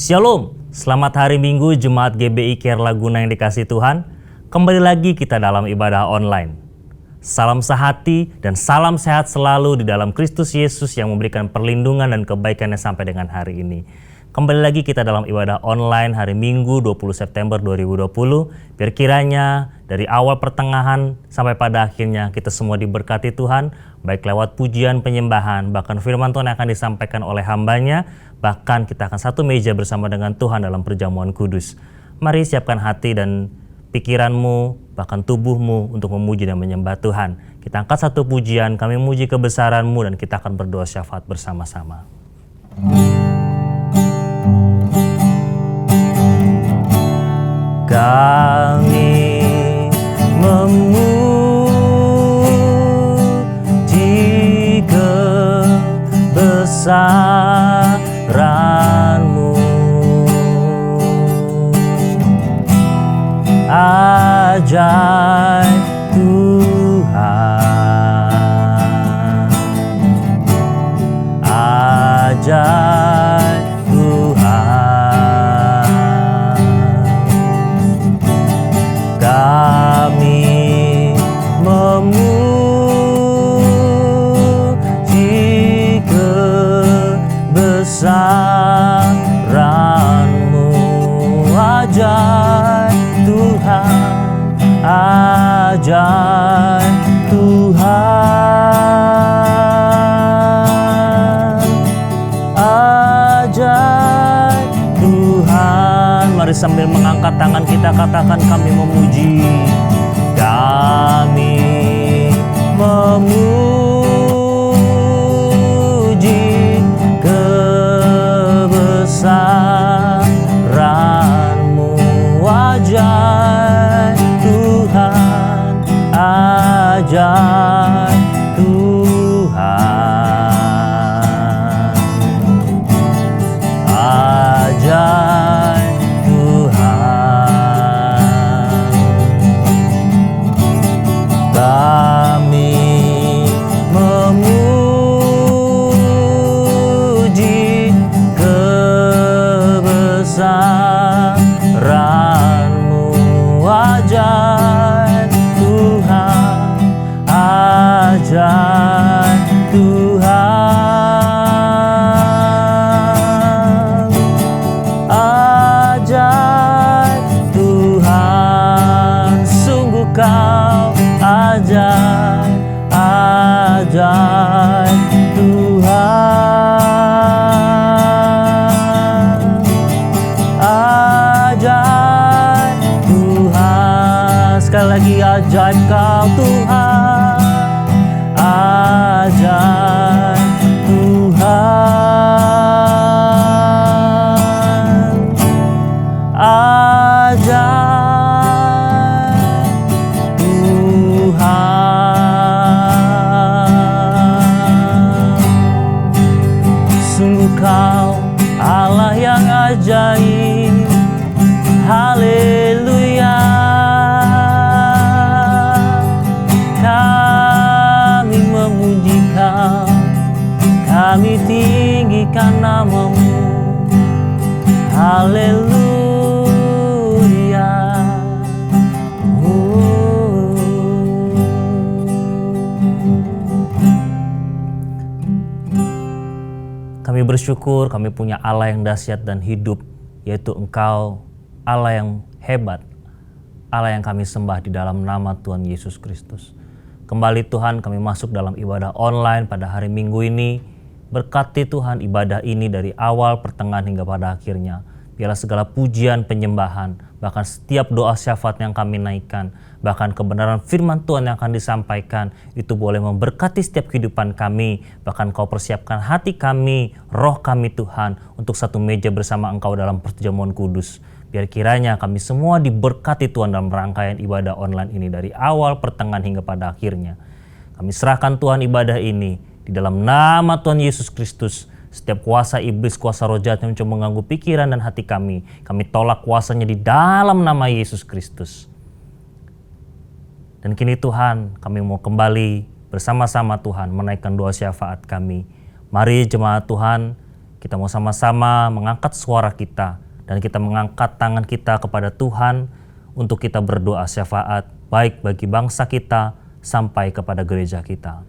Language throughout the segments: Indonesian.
Shalom, selamat hari Minggu Jemaat GBI Care Laguna yang dikasihi Tuhan. Kembali lagi kita dalam ibadah online. Salam sehati dan salam sehat selalu di dalam Kristus Yesus yang memberikan perlindungan dan kebaikannya sampai dengan hari ini. Kembali lagi kita dalam ibadah online hari Minggu 20 September 2020. Biar kiranya dari awal pertengahan sampai pada akhirnya kita semua diberkati Tuhan, baik lewat pujian, penyembahan, bahkan firman Tuhan yang akan disampaikan oleh hambanya, bahkan kita akan satu meja bersama dengan Tuhan dalam perjamuan kudus. Mari siapkan hati dan pikiranmu, bahkan tubuhmu untuk memuji dan menyembah Tuhan. Kita angkat satu pujian, kami memuji kebesaran-Mu dan kita akan berdoa syafaat bersama-sama. Kami memuji kebesaran-Mu, ajaib Tuhan, ajaib Tuhan. Kami memuji kebesaran-Mu, ajaib Tuhan, ajaib Tuhan, ajaib Tuhan. Mari sambil mengangkat tangan kita katakan kami memuji. Kami memuji kebesaran-Mu, ajaib Tuhan, ajaib Tuhan, ajaib Tuhan. Kami memuji kebesaran-Mu, ajaib Tuhan, ajaib Tuhan, ajaib Tuhan. Sungguh Kau ajaib, ajaib Tuhan, ajaib Tuhan. Sekali lagi ajaib Kau Tuhan, ajaib Tuhan, ajaib Tuhan. Sungguh Kau Allah yang ajaib, haleluya. Kami memuji Kau, kami tinggikan nama-Mu, haleluya. Kami bersyukur kami punya Allah yang dahsyat dan hidup, yaitu Engkau, Allah yang hebat, Allah yang kami sembah di dalam nama Tuhan Yesus Kristus. Kembali Tuhan kami masuk dalam ibadah online pada hari Minggu ini. Berkati Tuhan ibadah ini dari awal, pertengahan hingga pada akhirnya. Biarlah segala pujian, penyembahan, bahkan setiap doa syafaat yang kami naikkan, bahkan kebenaran firman Tuhan yang akan disampaikan, itu boleh memberkati setiap kehidupan kami. Bahkan Kau persiapkan hati kami, roh kami Tuhan, untuk satu meja bersama Engkau dalam perjamuan kudus. Biar kiranya kami semua diberkati Tuhan dalam rangkaian ibadah online ini dari awal, pertengahan hingga pada akhirnya. Kami serahkan Tuhan ibadah ini di dalam nama Tuhan Yesus Kristus. Setiap kuasa iblis, kuasa roh jahat yang mencoba mengganggu pikiran dan hati kami tolak kuasanya di dalam nama Yesus Kristus. Dan kini Tuhan, kami mau kembali bersama-sama Tuhan menaikkan doa syafaat kami. Mari jemaat Tuhan, kita mau sama-sama mengangkat suara kita dan kita mengangkat tangan kita kepada Tuhan untuk kita berdoa syafaat baik bagi bangsa kita sampai kepada gereja kita.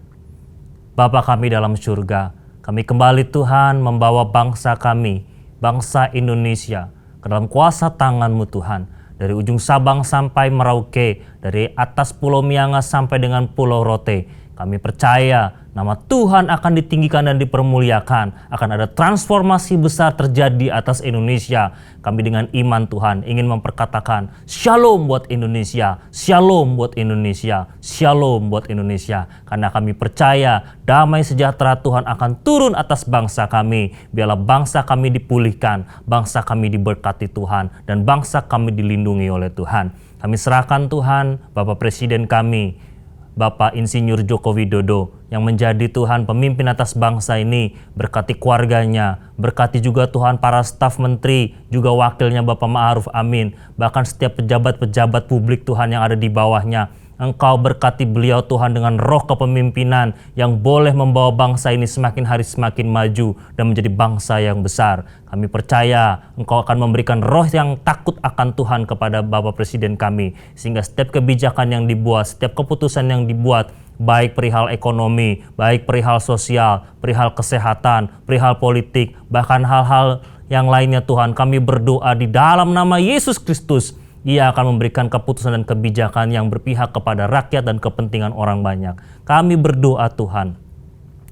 Bapa kami dalam surga, kami kembali Tuhan membawa bangsa kami, bangsa Indonesia, ke dalam kuasa tangan-Mu Tuhan. Dari ujung Sabang sampai Merauke, dari atas Pulau Miangas sampai dengan Pulau Rote. Kami percaya nama Tuhan akan ditinggikan dan dipermuliakan. Akan ada transformasi besar terjadi atas Indonesia. Kami dengan iman Tuhan ingin memperkatakan Shalom buat Indonesia, Shalom buat Indonesia, Shalom buat Indonesia. Karena kami percaya damai sejahtera Tuhan akan turun atas bangsa kami. Biarlah bangsa kami dipulihkan, bangsa kami diberkati Tuhan, dan bangsa kami dilindungi oleh Tuhan. Kami serahkan Tuhan Bapak Presiden kami, Bapak Insinyur Joko Widodo, yang menjadi Tuhan pemimpin atas bangsa ini. Berkati keluarganya, berkati juga Tuhan para staf menteri, juga wakilnya Bapak Ma'ruf Amin, bahkan setiap pejabat-pejabat publik Tuhan yang ada di bawahnya. Engkau berkati beliau Tuhan dengan roh kepemimpinan yang boleh membawa bangsa ini semakin hari semakin maju dan menjadi bangsa yang besar. Kami percaya Engkau akan memberikan roh yang takut akan Tuhan kepada Bapak Presiden kami, sehingga setiap kebijakan yang dibuat, setiap keputusan yang dibuat, baik perihal ekonomi, baik perihal sosial, perihal kesehatan, perihal politik, bahkan hal-hal yang lainnya Tuhan, kami berdoa di dalam nama Yesus Kristus. Ia akan memberikan keputusan dan kebijakan yang berpihak kepada rakyat dan kepentingan orang banyak. Kami berdoa Tuhan,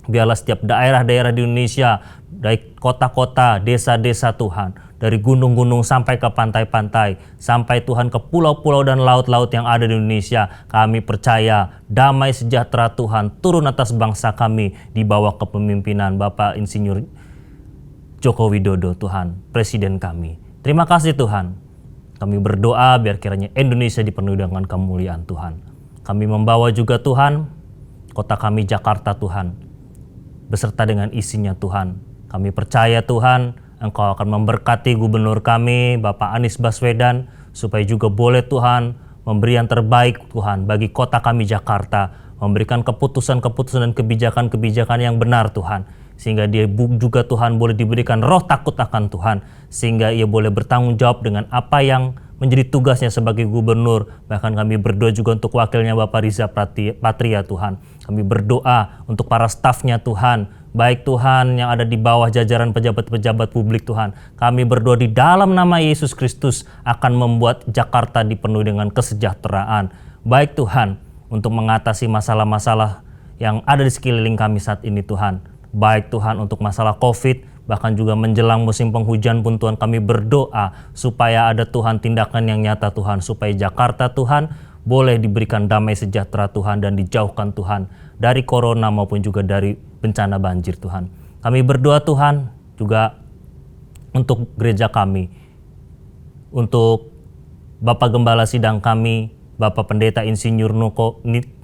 biarlah setiap daerah-daerah di Indonesia, dari kota-kota, desa-desa Tuhan, dari gunung-gunung sampai ke pantai-pantai, sampai Tuhan ke pulau-pulau dan laut-laut yang ada di Indonesia, kami percaya damai sejahtera Tuhan turun atas bangsa kami di bawah kepemimpinan Bapak Insinyur Joko Widodo Tuhan, Presiden kami. Terima kasih Tuhan. Kami berdoa biar kiranya Indonesia dipenuhi dengan kemuliaan Tuhan. Kami membawa juga Tuhan, kota kami Jakarta Tuhan, beserta dengan isinya Tuhan. Kami percaya Tuhan, Engkau akan memberkati gubernur kami, Bapak Anies Baswedan, supaya juga boleh Tuhan memberi yang terbaik Tuhan bagi kota kami Jakarta, memberikan keputusan-keputusan dan kebijakan-kebijakan yang benar Tuhan. Sehingga dia juga Tuhan boleh diberikan roh takut akan Tuhan, sehingga ia boleh bertanggung jawab dengan apa yang menjadi tugasnya sebagai gubernur. Bahkan kami berdoa juga untuk wakilnya Bapak Riza Patria Tuhan. Kami berdoa untuk para stafnya Tuhan, baik Tuhan yang ada di bawah jajaran pejabat-pejabat publik Tuhan. Kami berdoa di dalam nama Yesus Kristus akan membuat Jakarta dipenuhi dengan kesejahteraan. Baik Tuhan, untuk mengatasi masalah-masalah yang ada di sekeliling kami saat ini Tuhan. Baik Tuhan untuk masalah COVID, bahkan juga menjelang musim penghujan pun Tuhan kami berdoa supaya ada Tuhan tindakan yang nyata Tuhan, supaya Jakarta Tuhan boleh diberikan damai sejahtera Tuhan dan dijauhkan Tuhan dari corona maupun juga dari bencana banjir Tuhan. Kami berdoa Tuhan juga untuk gereja kami, untuk Bapak Gembala Sidang kami, Bapak Pendeta Insinyur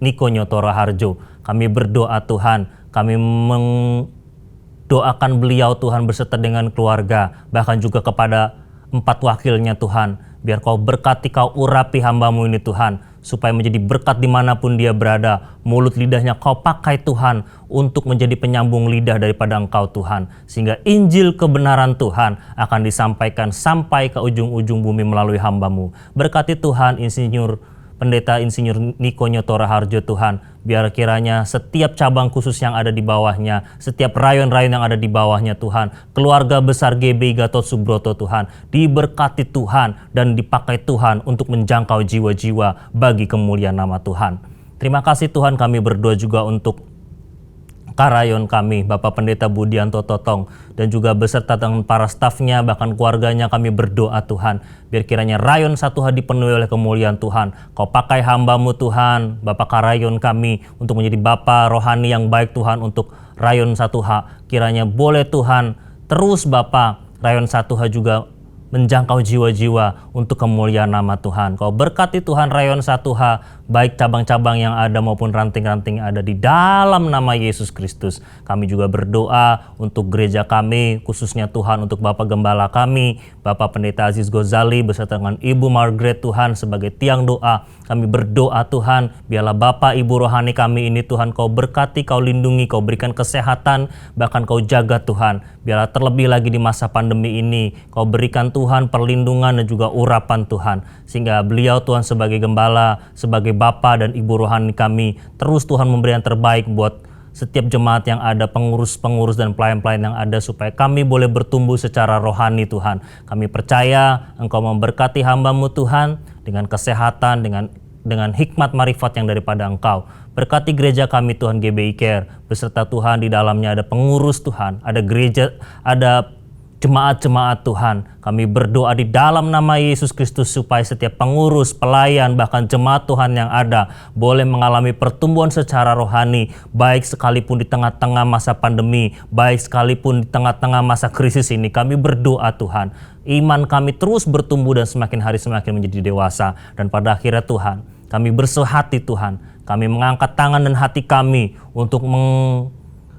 Niko Nyoto Raharjo. Kami berdoa Tuhan, kami mendoakan beliau Tuhan beserta dengan keluarga, bahkan juga kepada 4 wakilnya Tuhan. Biar Kau berkati, Kau urapi hamba-Mu ini Tuhan, supaya menjadi berkat dimanapun dia berada. Mulut lidahnya Kau pakai Tuhan untuk menjadi penyambung lidah daripada Engkau Tuhan, sehingga Injil kebenaran Tuhan akan disampaikan sampai ke ujung-ujung bumi melalui hamba-Mu. Berkati Tuhan Pendeta Insinyur Niko Nyoto Raharjo Tuhan, biar kiranya setiap cabang khusus yang ada di bawahnya, setiap rayon-rayon yang ada di bawahnya Tuhan, keluarga besar GBI Gatot Subroto Tuhan, diberkati Tuhan dan dipakai Tuhan untuk menjangkau jiwa-jiwa bagi kemuliaan nama Tuhan. Terima kasih Tuhan, kami berdoa juga untuk Karayon kami, Bapak Pendeta Budianto Totong, dan juga beserta dengan para stafnya, bahkan keluarganya kami berdoa Tuhan, biar kiranya Rayon 1H dipenuhi oleh kemuliaan Tuhan. Kau pakai hamba-Mu Tuhan, Bapak Karayon kami, untuk menjadi Bapak rohani yang baik Tuhan untuk Rayon 1H. Kiranya boleh Tuhan, terus Bapak, Rayon 1H juga menjangkau jiwa-jiwa untuk kemuliaan nama Tuhan. Kau berkati Tuhan Rayon 1H, baik cabang-cabang yang ada maupun ranting-ranting yang ada di dalam nama Yesus Kristus. Kami juga berdoa untuk gereja kami, khususnya Tuhan untuk Bapak Gembala kami, Bapak Pendeta Aziz Gozali beserta dengan Ibu Margaret Tuhan sebagai tiang doa. Kami berdoa Tuhan, biarlah Bapak Ibu rohani kami ini Tuhan Kau berkati, Kau lindungi, Kau berikan kesehatan, bahkan Kau jaga Tuhan. Biarlah terlebih lagi di masa pandemi ini, Kau berikan Tuhan perlindungan dan juga urapan Tuhan. Sehingga beliau Tuhan sebagai gembala, sebagai Bapa dan Ibu rohani kami, terus Tuhan memberi yang terbaik buat setiap jemaat yang ada, pengurus-pengurus dan pelayan-pelayan yang ada, supaya kami boleh bertumbuh secara rohani Tuhan. Kami percaya Engkau memberkati hamba-Mu Tuhan dengan kesehatan, dengan hikmat marifat yang daripada Engkau. Berkati gereja kami Tuhan GBI Care, beserta Tuhan di dalamnya ada pengurus Tuhan, ada gereja, ada jemaat-jemaat Tuhan. Kami berdoa di dalam nama Yesus Kristus supaya setiap pengurus, pelayan, bahkan jemaat Tuhan yang ada boleh mengalami pertumbuhan secara rohani, baik sekalipun di tengah-tengah masa pandemi, baik sekalipun di tengah-tengah masa krisis ini. Kami berdoa Tuhan, iman kami terus bertumbuh dan semakin hari semakin menjadi dewasa. Dan pada akhirnya Tuhan, kami bersehati Tuhan, kami mengangkat tangan dan hati kami untuk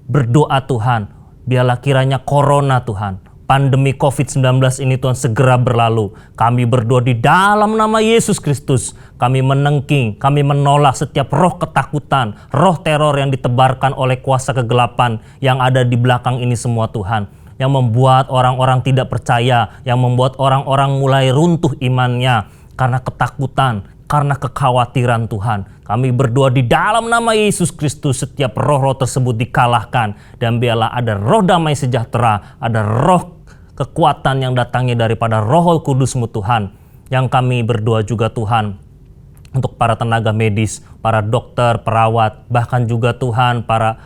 berdoa Tuhan, biarlah kiranya corona Tuhan, pandemi COVID-19 ini Tuhan segera berlalu. Kami berdoa di dalam nama Yesus Kristus. Kami menengking, kami menolak setiap roh ketakutan, roh teror yang ditebarkan oleh kuasa kegelapan yang ada di belakang ini semua Tuhan. Yang membuat orang-orang tidak percaya, yang membuat orang-orang mulai runtuh imannya karena ketakutan, karena kekhawatiran Tuhan. Kami berdoa di dalam nama Yesus Kristus setiap roh-roh tersebut dikalahkan. Dan biarlah ada roh damai sejahtera, ada roh kekuatan yang datangnya daripada Roh Kudus-Mu Tuhan. Yang kami berdoa juga Tuhan untuk para tenaga medis, para dokter, perawat, bahkan juga Tuhan para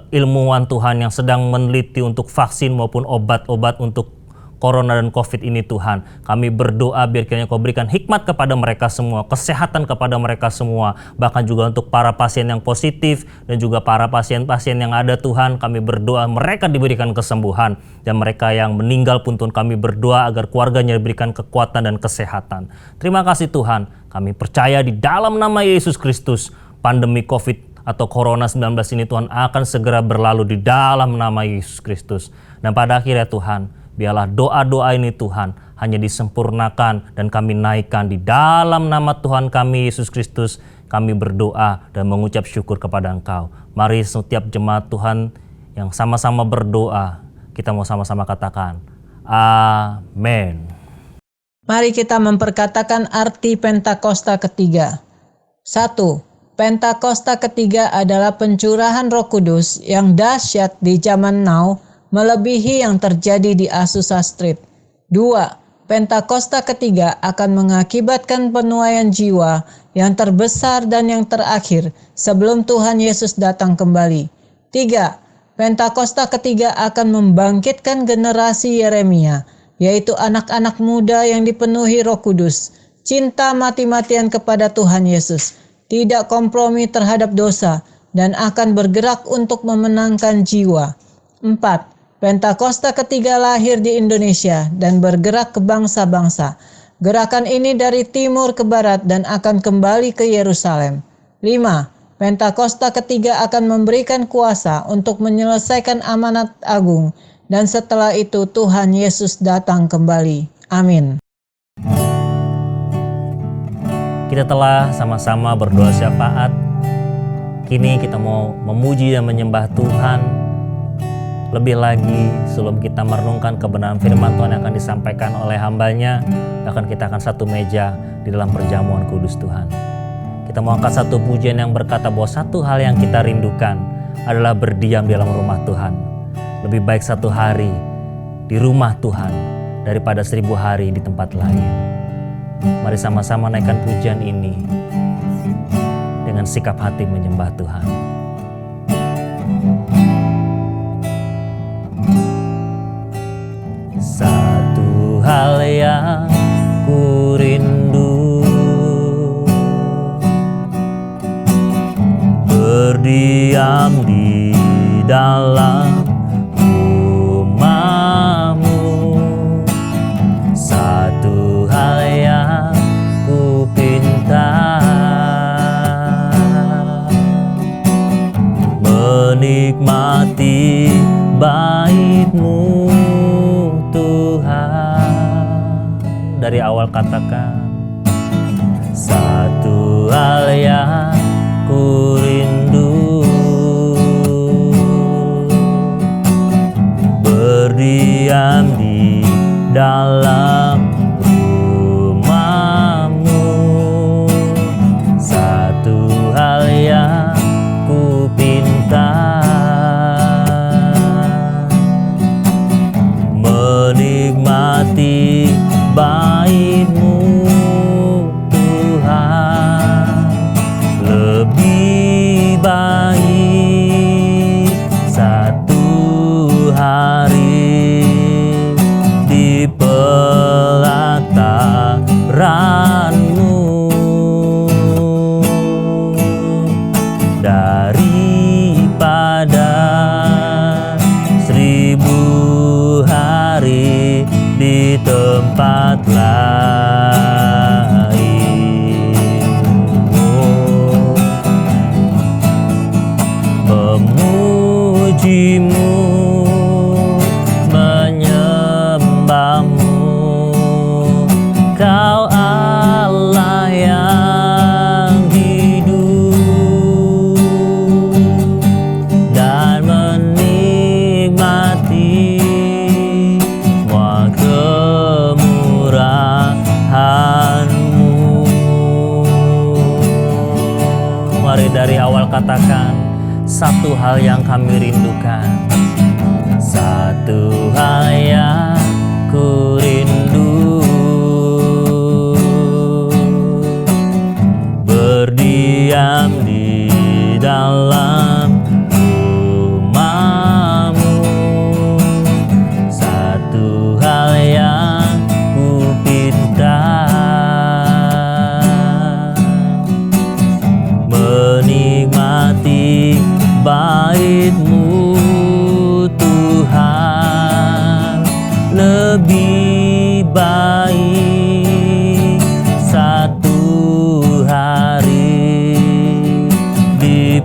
ilmuwan Tuhan yang sedang meneliti untuk vaksin maupun obat-obat untuk Corona dan COVID ini Tuhan. Kami berdoa biar kiranya Kau berikan hikmat kepada mereka semua, kesehatan kepada mereka semua, bahkan juga untuk para pasien yang positif dan juga para pasien-pasien yang ada Tuhan. Kami berdoa mereka diberikan kesembuhan, dan mereka yang meninggal pun Tuhan kami berdoa agar keluarganya diberikan kekuatan dan kesehatan. Terima kasih Tuhan, kami percaya di dalam nama Yesus Kristus pandemi COVID atau Corona 19 ini Tuhan akan segera berlalu di dalam nama Yesus Kristus. Dan pada akhirnya Tuhan, biarlah doa-doa ini Tuhan hanya disempurnakan dan kami naikkan di dalam nama Tuhan kami Yesus Kristus. Kami berdoa dan mengucap syukur kepada Engkau. Mari setiap jemaat Tuhan yang sama-sama berdoa, kita mau sama-sama katakan, amin. Mari kita memperkatakan arti Pentakosta ketiga. 1. Pentakosta ketiga adalah pencurahan Roh Kudus yang dahsyat di zaman now, melebihi yang terjadi di Azusa Street. 2. Pentakosta ketiga akan mengakibatkan penuaian jiwa yang terbesar dan yang terakhir sebelum Tuhan Yesus datang kembali. 3. Pentakosta ketiga akan membangkitkan generasi Yeremia, yaitu anak-anak muda yang dipenuhi Roh Kudus, cinta mati-matian kepada Tuhan Yesus, tidak kompromi terhadap dosa, dan akan bergerak untuk memenangkan jiwa. 4. Pentakosta ketiga lahir di Indonesia dan bergerak ke bangsa-bangsa. Gerakan ini dari timur ke barat dan akan kembali ke Yerusalem. 5. Pentakosta ketiga akan memberikan kuasa untuk menyelesaikan amanat agung, dan setelah itu Tuhan Yesus datang kembali. Amin. Kita telah sama-sama berdoa syafaat. Kini kita mau memuji dan menyembah Tuhan. Lebih lagi sebelum kita merenungkan kebenaran firman Tuhan yang akan disampaikan oleh hamba-Nya, bahkan kita akan satu meja di dalam perjamuan kudus Tuhan. Kita mau angkat satu pujian yang berkata bahwa satu hal yang kita rindukan adalah berdiam di dalam rumah Tuhan. Lebih baik satu hari di rumah Tuhan daripada 1000 hari di tempat lain. Mari sama-sama naikkan pujian ini dengan sikap hati menyembah Tuhan. Satu hal yang ku rindu, berdiam di dalam rumah-Mu. Satu hal yang ku pinta, menikmati bait-Mu Tuhan. Dari awal katakan, satu hal yang ku rindu, berdiam di dalam rumah-Mu. Satu hal yang ku pinta, menikmati bait-Mu Tuhan. Lebih baik satu hari di pelataran-Mu daripada 1000 hari di tempat lain. Memuji-Mu, menyembah-Mu, Kau Allah yang hidup, dan menikmati semua kemurahan-Mu. Mari dari awal katakan, satu hal yang kami rindukan, satu hal yang ku rindu, berdiam di dalam rumah-Mu. Satu hal yang ku pinta, menikmati bait-Mu Tuhan. Lebih baik satu hari di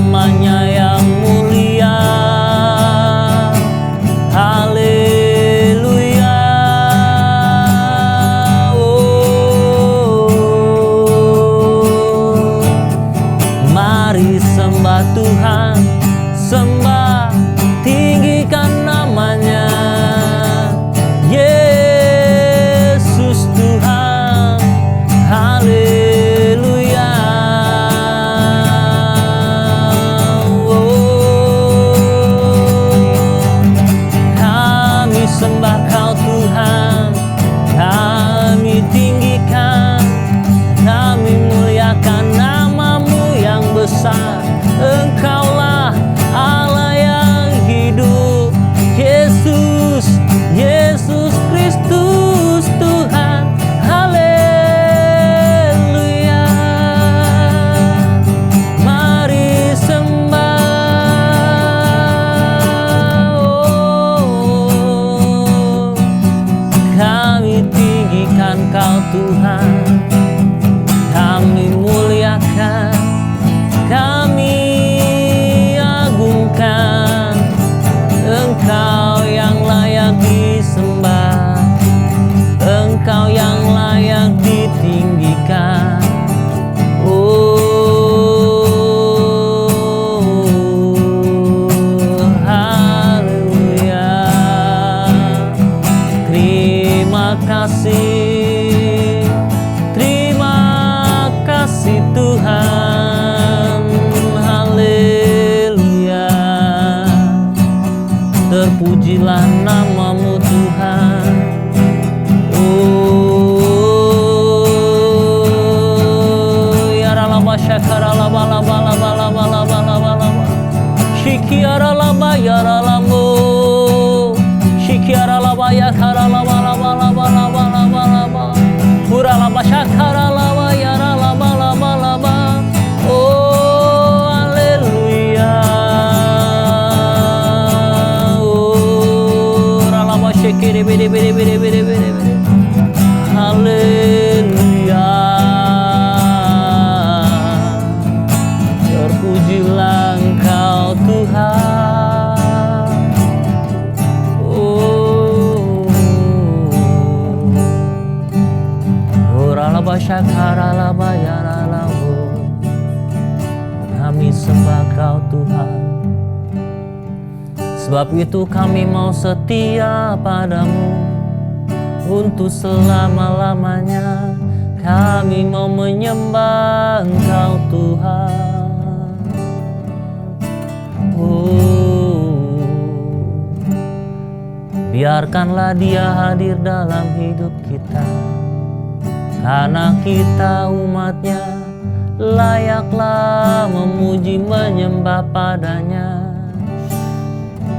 namanya yang mulia. Haleluya. Oh, mari sembah Tuhan, sembah, tinggikan namanya. Yesus Tuhan, haleluya. Kami sembah Kau Tuhan, kami tinggikan, kami muliakan nama-Mu yang besar. Engkaulah Allah yang hidup, Yesus, Yesus Kristus Tuhan, haleluya. Mari sembah, oh, kami tinggikan Kau Tuhan, kami muliakan, kami agungkan. Engkau yang layak disembah, Engkau yang layak ditinggikan. Oh, haleluya. Terima kasih, terima kasih Tuhan, haleluya. Terpujilah nama-Mu Tuhan. Oh, ya ralaba syakara laba laba laba laba laba laba laba. Shikiara laba ya ralamu. Shikiara laba ya kara laba laba laba laba laba laba. Pura laba syakara laba ya ralaba laba laba. Oh, haleluya. Bede bede bede bede bede bede bede. Haleluya. Terpujilah Engkau Tuhan. Oh, oralaba syakara laba yaralamu. Kami sembah Kau Tuhan. Sebab itu kami mau setia padamu untuk selama-lamanya. Kami mau menyembah Engkau Tuhan. Oh, biarkanlah Dia hadir dalam hidup kita, karena kita umat-Nya layaklah memuji menyembah padanya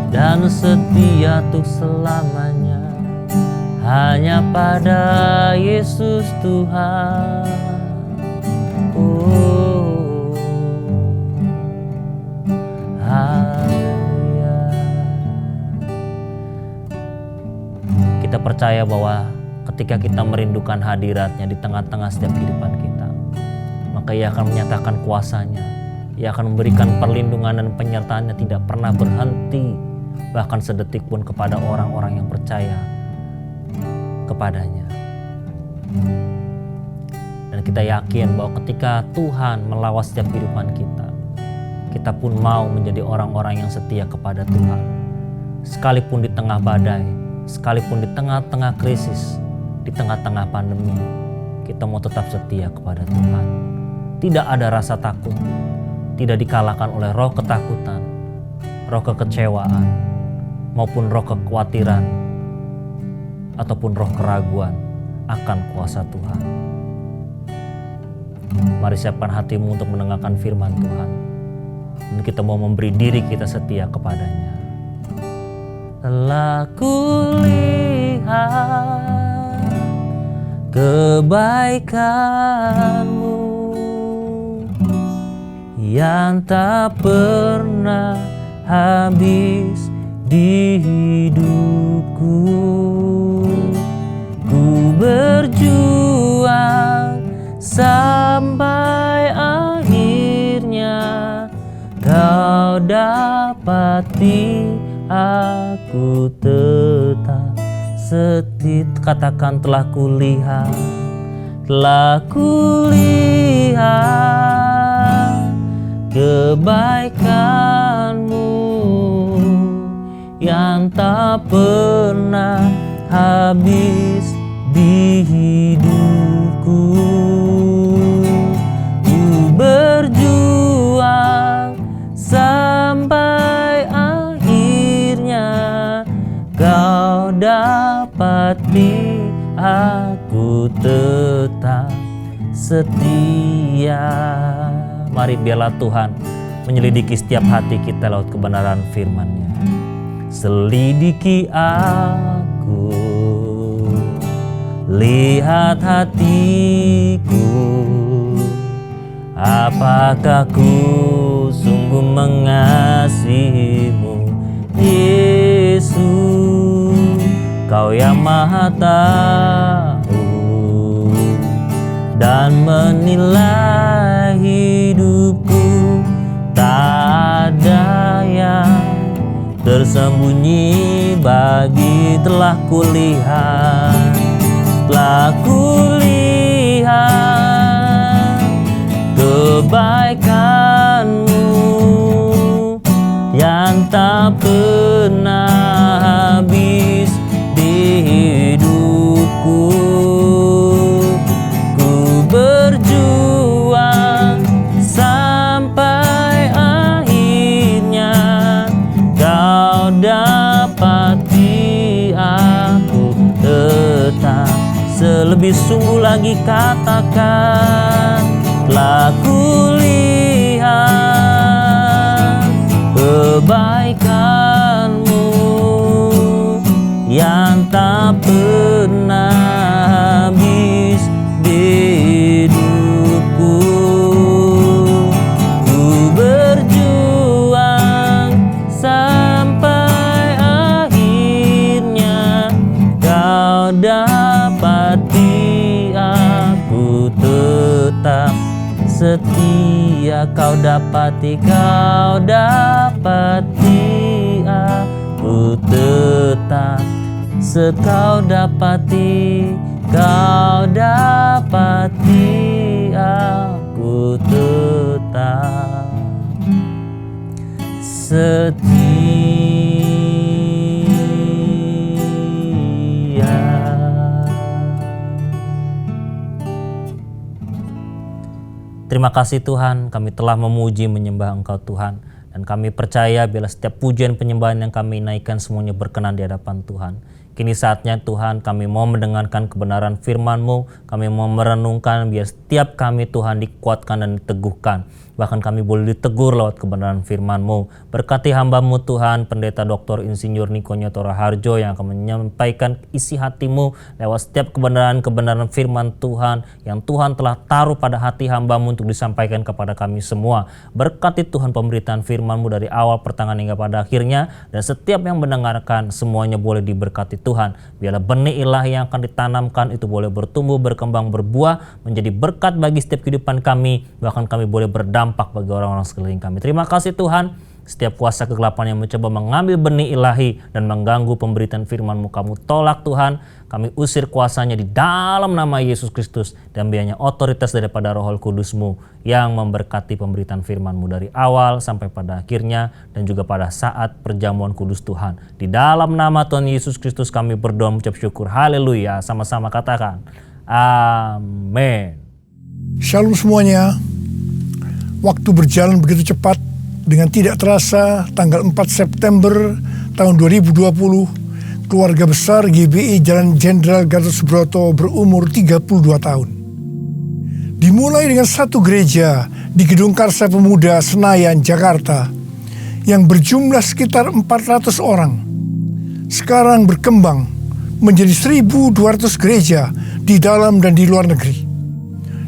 dan setia untuk selamanya hanya pada Yesus Tuhan. Oh, haleluya. Kita percaya bahwa ketika kita merindukan hadirat-Nya di tengah-tengah setiap kehidupan kita, maka Ia akan menyatakan kuasa-Nya. Ia akan memberikan perlindungan dan penyertaan-Nya tidak pernah berhenti, bahkan sedetik pun, kepada orang-orang yang percaya kepadanya. Dan kita yakin bahwa ketika Tuhan melawat setiap kehidupan kita, kita pun mau menjadi orang-orang yang setia kepada Tuhan. Sekalipun di tengah badai, sekalipun di tengah-tengah krisis, di tengah-tengah pandemi, kita mau tetap setia kepada Tuhan. Tidak ada rasa takut, tidak dikalahkan oleh roh ketakutan, roh kekecewaan, maupun roh kekhawatiran, ataupun roh keraguan akan kuasa Tuhan. Mari siapkan hatimu untuk mendengarkan firman Tuhan, dan kita mau memberi diri kita setia kepadanya. Telah kulihat kebaikan-Mu yang tak pernah habis di hidupku. Ku berjuang sampai akhirnya Kau Kau dapati aku tetap setia. Katakan telah kulihat kebaikan-Mu yang tak pernah habis di hidupku. Ku berjuang sampai akhirnya Kau dapati aku tetap setia. Mari biarlah Tuhan menyelidiki setiap hati kita lewat kebenaran firman-Nya. Selidiki aku, lihat hatiku, apakah ku sungguh mengasihi-Mu, Yesus. Kau yang Maha tahu dan menilai hidupku, tak ada yang tersembunyi bagi. Telah kulihat kebaikan-Mu yang tak pernah habis di hidupku. Ku berjuang sampai akhirnya Kau dapati aku tetap. Selebih sungguh lagi katakan, telah kulihat kebaikan-Mu yang tak pernah habis di hidupku. Ku berjuang sampai akhirnya Kau dapati aku tetap setia. Kau dapati aku tetap Kau dapati aku tetap setia. Terima kasih Tuhan, kami telah memuji menyembah Engkau Tuhan. Dan kami percaya bila setiap pujian penyembahan yang kami naikkan semuanya berkenan di hadapan Tuhan. Kini saatnya Tuhan kami mau mendengarkan kebenaran firman-Mu, kami mau merenungkan biar setiap kami Tuhan dikuatkan dan diteguhkan. Bahkan kami boleh ditegur lewat kebenaran firman-Mu. Berkati hamba-Mu Tuhan, Pendeta Dr. Insinyur Niko Nyotora Harjo yang akan menyampaikan isi hati-Mu lewat setiap kebenaran-kebenaran firman Tuhan yang Tuhan telah taruh pada hati hamba-Mu untuk disampaikan kepada kami semua. Berkati Tuhan pemberitaan firman-Mu dari awal pertengahan hingga pada akhirnya, dan setiap yang mendengarkan semuanya boleh diberkati Tuhan. Biarlah benih ilahi yang akan ditanamkan itu boleh bertumbuh, berkembang, berbuah, menjadi berkat bagi setiap kehidupan kami, bahkan kami boleh berdampak bagi orang-orang sekeliling kami. Terima kasih Tuhan. Setiap kuasa kegelapan yang mencoba mengambil benih ilahi dan mengganggu pemberitaan firman-Mu, Kamu tolak Tuhan. Kami usir kuasanya di dalam nama Yesus Kristus, dan biarnya otoritas daripada Roh Kudus-Mu yang memberkati pemberitaan firman-Mu dari awal sampai pada akhirnya, dan juga pada saat perjamuan kudus Tuhan. Di dalam nama Tuhan Yesus Kristus kami berdoa mengucap syukur. Haleluya. Sama-sama katakan amin. Shalom semuanya. Waktu berjalan begitu cepat. Dengan tidak terasa, tanggal 4 September tahun 2020, keluarga besar GBI Jalan Jenderal Gatot Subroto berumur 32 tahun. Dimulai dengan satu gereja di Gedung Karsa Pemuda, Senayan, Jakarta, yang berjumlah sekitar 400 orang. Sekarang berkembang menjadi 1.200 gereja di dalam dan di luar negeri.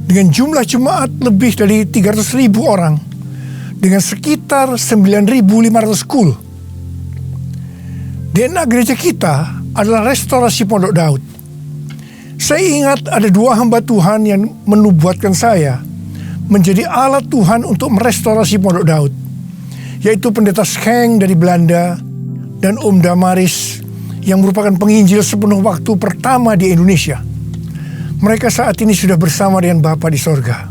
Dengan jumlah jemaat lebih dari 300.000 orang, dengan sekitar 9.500 school. DNA gereja kita adalah restorasi Pondok Daud. Saya ingat ada 2 hamba Tuhan yang menubuatkan saya menjadi alat Tuhan untuk merestorasi Pondok Daud. yaitu Pendeta Schenk dari Belanda dan Om Damaris yang merupakan penginjil sepenuh waktu pertama di Indonesia. Mereka saat ini sudah bersama dengan Bapa di sorga.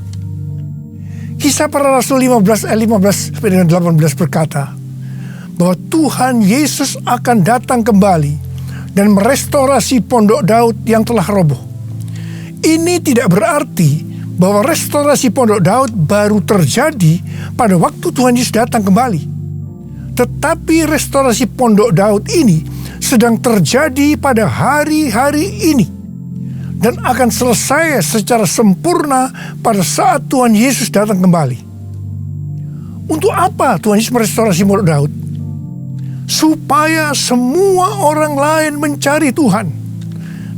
Kisah Para Rasul 15 ayat 15 sampai dengan 18 berkata bahwa Tuhan Yesus akan datang kembali dan merestorasi pondok Daud yang telah roboh. Ini tidak berarti bahwa restorasi pondok Daud baru terjadi pada waktu Tuhan Yesus datang kembali. Tetapi restorasi pondok Daud ini sedang terjadi pada hari-hari ini dan akan selesai secara sempurna pada saat Tuhan Yesus datang kembali. Untuk apa Tuhan Yesus merestorasi pondok Daud? Supaya semua orang lain mencari Tuhan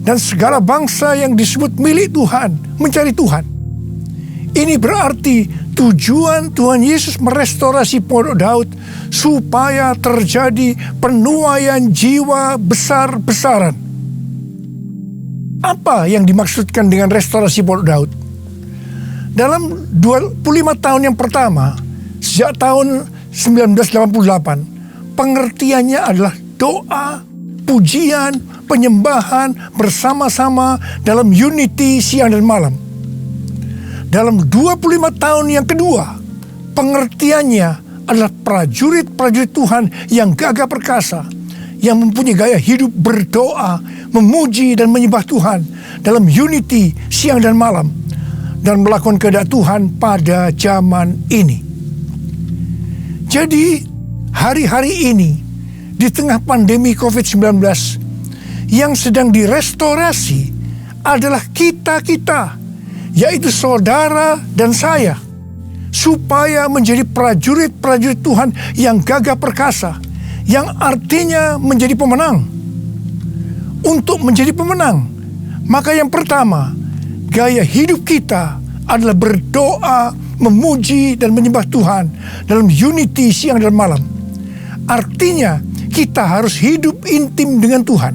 dan segala bangsa yang disebut milik Tuhan mencari Tuhan. Ini berarti tujuan Tuhan Yesus merestorasi pondok Daud supaya terjadi penuaian jiwa besar-besaran. Apa yang dimaksudkan dengan restorasi pondok Daud? Dalam 25 tahun yang pertama, sejak tahun 1988, pengertiannya adalah doa, pujian, penyembahan bersama-sama dalam unity siang dan malam. Dalam 25 tahun yang kedua, pengertiannya adalah prajurit-prajurit Tuhan yang gagah perkasa, yang mempunyai gaya hidup berdoa, memuji dan menyembah Tuhan dalam unity siang dan malam, dan melakukan kehendak Tuhan pada zaman ini. Jadi hari-hari ini di tengah pandemi COVID-19 yang sedang direstorasi adalah kita-kita, yaitu saudara dan saya, supaya menjadi prajurit-prajurit Tuhan yang gagah perkasa, yang artinya menjadi pemenang. Untuk menjadi pemenang, maka yang pertama, gaya hidup kita adalah berdoa, memuji dan menyembah Tuhan dalam unity siang dan malam. Artinya kita harus hidup intim dengan Tuhan.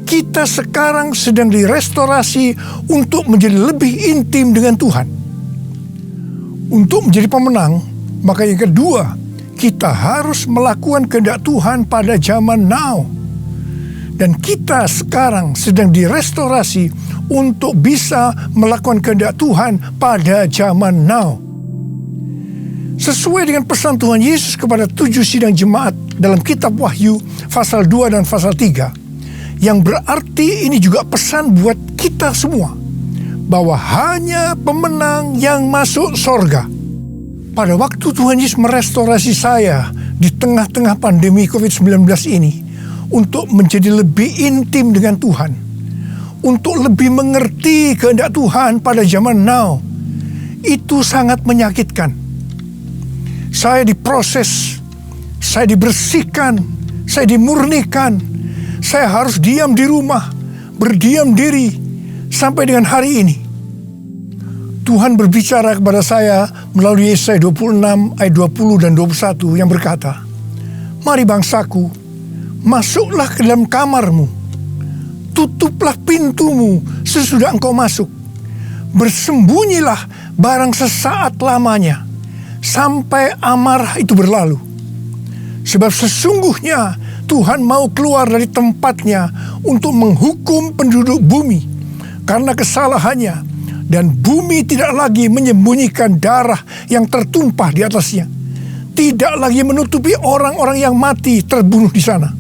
Kita sekarang sedang direstorasi untuk menjadi lebih intim dengan Tuhan. Untuk menjadi pemenang, maka yang kedua, kita harus melakukan kehendak Tuhan pada zaman now. Dan kita sekarang sedang direstorasi untuk bisa melakukan kehendak Tuhan pada zaman now. Sesuai dengan pesan Tuhan Yesus kepada 7 sidang jemaat dalam kitab Wahyu pasal 2 dan pasal 3, yang berarti ini juga pesan buat kita semua, bahwa hanya pemenang yang masuk sorga. Pada waktu Tuhan Yesus merestorasi saya di tengah-tengah pandemi COVID-19 ini, untuk menjadi lebih intim dengan Tuhan, untuk lebih mengerti kehendak Tuhan pada zaman now, itu sangat menyakitkan. Saya diproses, saya dibersihkan, saya dimurnikan, saya harus diam di rumah, berdiam diri sampai dengan hari ini. Tuhan berbicara kepada saya melalui Yesaya 26 ayat 20 dan 21 yang berkata, "Mari bangsaku, masuklah ke dalam kamarmu, tutuplah pintumu sesudah engkau masuk, bersembunyilah barang sesaat lamanya, sampai amarah itu berlalu. Sebab sesungguhnya Tuhan mau keluar dari tempatnya untuk menghukum penduduk bumi karena kesalahannya, dan bumi tidak lagi menyembunyikan darah yang tertumpah di atasnya, tidak lagi menutupi orang-orang yang mati terbunuh di sana."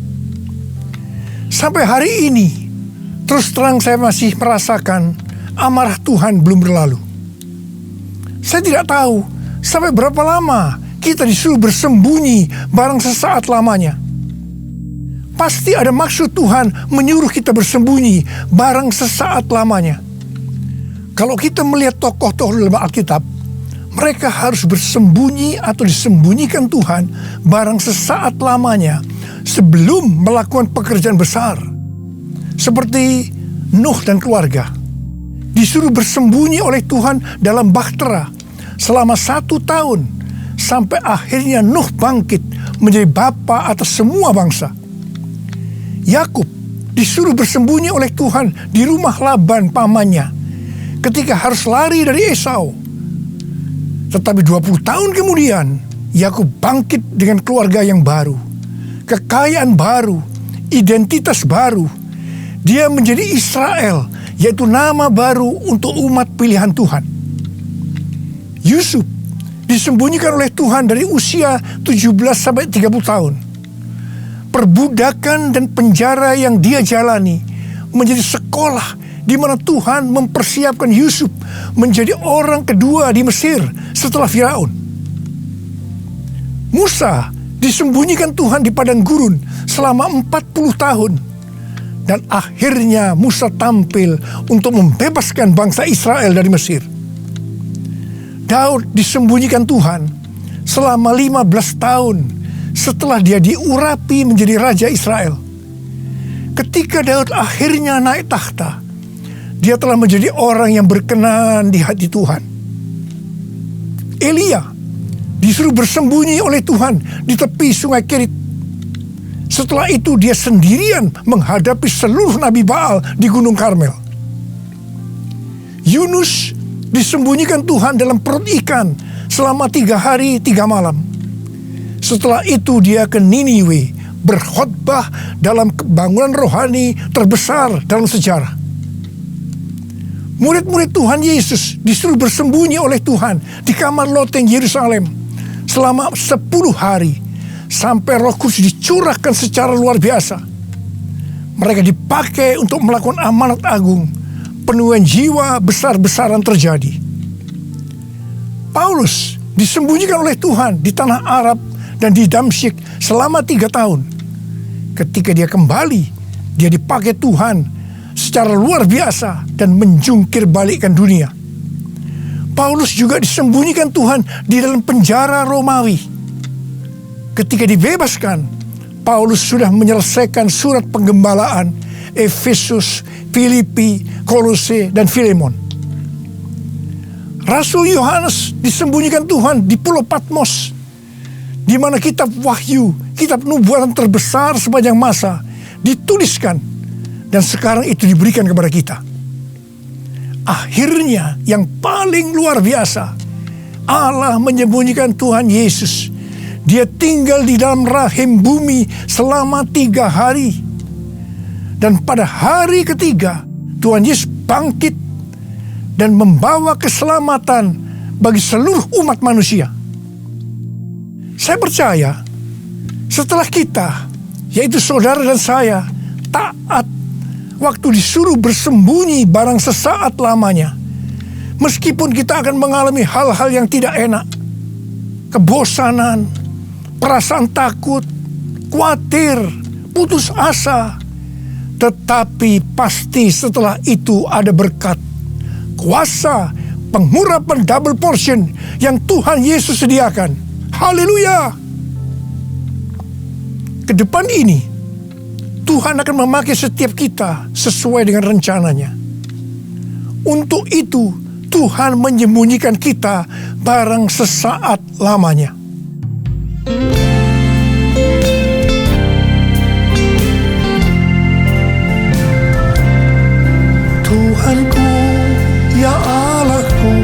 Sampai hari ini, terus terang saya masih merasakan amarah Tuhan belum berlalu. Saya tidak tahu sampai berapa lama kita disuruh bersembunyi barang sesaat lamanya. Pasti ada maksud Tuhan menyuruh kita bersembunyi barang sesaat lamanya. Kalau kita melihat tokoh-tokoh dalam Alkitab, mereka harus bersembunyi atau disembunyikan Tuhan barang sesaat lamanya sebelum melakukan pekerjaan besar. Seperti Nuh dan keluarga, disuruh bersembunyi oleh Tuhan dalam bahtera selama 1 tahun, sampai akhirnya Nuh bangkit menjadi bapa atas semua bangsa. Yakub disuruh bersembunyi oleh Tuhan di rumah Laban pamannya ketika harus lari dari Esau. Tetapi 20 tahun kemudian Yakub bangkit dengan keluarga yang baru, kekayaan baru, identitas baru. Dia menjadi Israel, yaitu nama baru untuk umat pilihan Tuhan. Yusuf disembunyikan oleh Tuhan dari usia 17-30 tahun. Perbudakan dan penjara yang dia jalani menjadi sekolah di mana Tuhan mempersiapkan Yusuf menjadi orang kedua di Mesir setelah Firaun. Musa disembunyikan Tuhan di padang gurun selama 40 tahun. Dan akhirnya Musa tampil untuk membebaskan bangsa Israel dari Mesir. Daud disembunyikan Tuhan selama 15 tahun setelah dia diurapi menjadi raja Israel. Ketika Daud akhirnya naik takhta, dia telah menjadi orang yang berkenan di hati Tuhan. Elia disuruh bersembunyi oleh Tuhan di tepi sungai Kerit. Setelah itu dia sendirian menghadapi seluruh Nabi Baal di Gunung Karmel. Yunus disembunyikan Tuhan dalam perut ikan selama 3 hari 3 malam. Setelah itu dia ke Niniwe berkhotbah dalam kebangunan rohani terbesar dalam sejarah. Murid-murid Tuhan Yesus disuruh bersembunyi oleh Tuhan di kamar loteng Yerusalem selama 10 hari sampai Roh Kudus dicurahkan secara luar biasa. Mereka dipakai untuk melakukan amanat agung. Penuaian jiwa besar-besaran terjadi. Paulus disembunyikan oleh Tuhan di tanah Arab dan di Damsyik selama 3 tahun. Ketika dia kembali, dia dipakai Tuhan secara luar biasa dan menjungkir balikkan dunia. Paulus juga disembunyikan Tuhan di dalam penjara Romawi. Ketika dibebaskan, Paulus sudah menyelesaikan surat penggembalaan Efesus, Filipi, Kolose, dan Filemon. Rasul Yohanes disembunyikan Tuhan di Pulau Patmos, di mana kitab Wahyu, kitab nubuatan terbesar sepanjang masa, dituliskan, dan sekarang itu diberikan kepada kita. Akhirnya yang paling luar biasa, Allah menyembunyikan Tuhan Yesus. Dia tinggal di dalam rahim bumi selama 3 hari. Dan pada hari ketiga, Tuhan Yesus bangkit dan membawa keselamatan bagi seluruh umat manusia. Saya percaya setelah kita, yaitu saudara dan saya, taat waktu disuruh bersembunyi barang sesaat lamanya, meskipun kita akan mengalami hal-hal yang tidak enak, kebosanan, perasaan takut, khawatir, putus asa, tetapi pasti setelah itu ada berkat, kuasa, pengurapan double portion yang Tuhan Yesus sediakan. Haleluya! Ke depan ini, Tuhan akan memakai setiap kita sesuai dengan rencananya. Untuk itu, Tuhan menyembunyikan kita barang sesaat lamanya. Tuhanku, ya Allahku,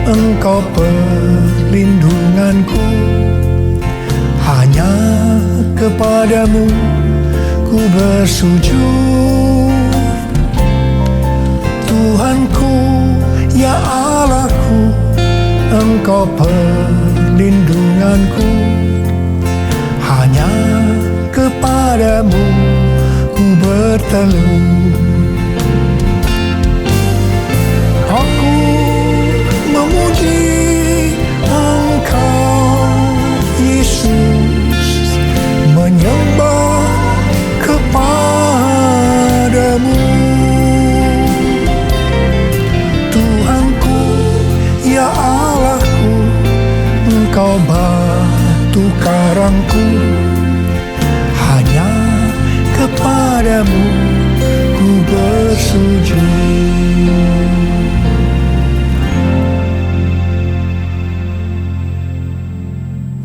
Engkau perlindunganku. Hanya kepadamu ku bersujud. Tuhanku, ya Allahku, Engkau perlindunganku. Hanya kepadamu ku bertelut. Aku memuji Engkau, Yesus, menyembah kepadamu. Tuhanku, ya Allahku, Engkau batu karangku. Hanya kepadamu ku bersujud.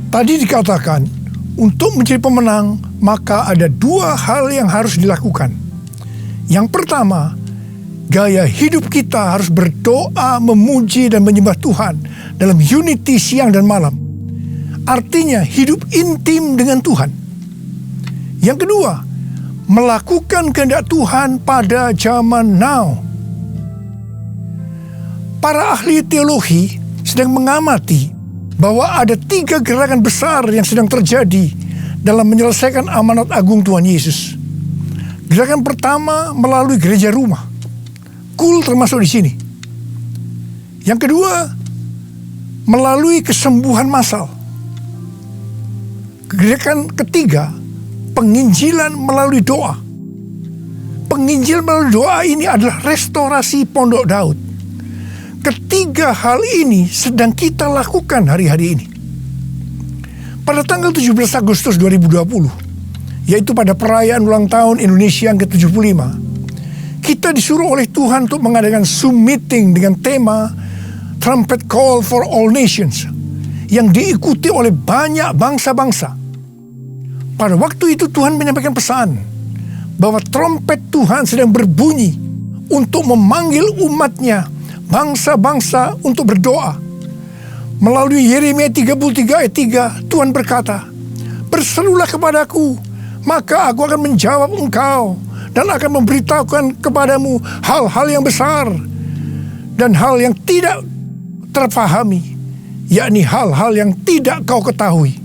Tadi dikatakan, untuk menjadi pemenang, maka ada 2 hal yang harus dilakukan. Yang pertama, gaya hidup kita harus berdoa, memuji, dan menyembah Tuhan dalam unity siang dan malam. artinya hidup intim dengan Tuhan. Yang kedua, melakukan kehendak Tuhan pada zaman now. Para ahli teologi sedang mengamati bahwa ada 3 gerakan besar yang sedang terjadi dalam menyelesaikan amanat agung Tuhan Yesus. Gerakan pertama melalui gereja rumah, kul termasuk di sini. Yang kedua, melalui kesembuhan massal. Gerakan ketiga, penginjilan melalui doa. Penginjilan melalui doa ini adalah restorasi Pondok Daud. Ketiga hal ini sedang kita lakukan hari-hari ini. Pada tanggal 17 Agustus 2020, yaitu pada perayaan ulang tahun Indonesia yang ke-75, kita disuruh oleh Tuhan untuk mengadakan Zoom meeting dengan tema Trumpet Call for All Nations yang diikuti oleh banyak bangsa-bangsa. Pada waktu itu Tuhan menyampaikan pesan bahwa trompet Tuhan sedang berbunyi untuk memanggil umatnya, bangsa-bangsa, untuk berdoa. Melalui Yeremia 33 ayat 3, Tuhan berkata, "Berserulah kepadaku, maka aku akan menjawab engkau dan akan memberitahukan kepadamu hal-hal yang besar dan hal yang tidak terpahami, yakni hal-hal yang tidak kau ketahui."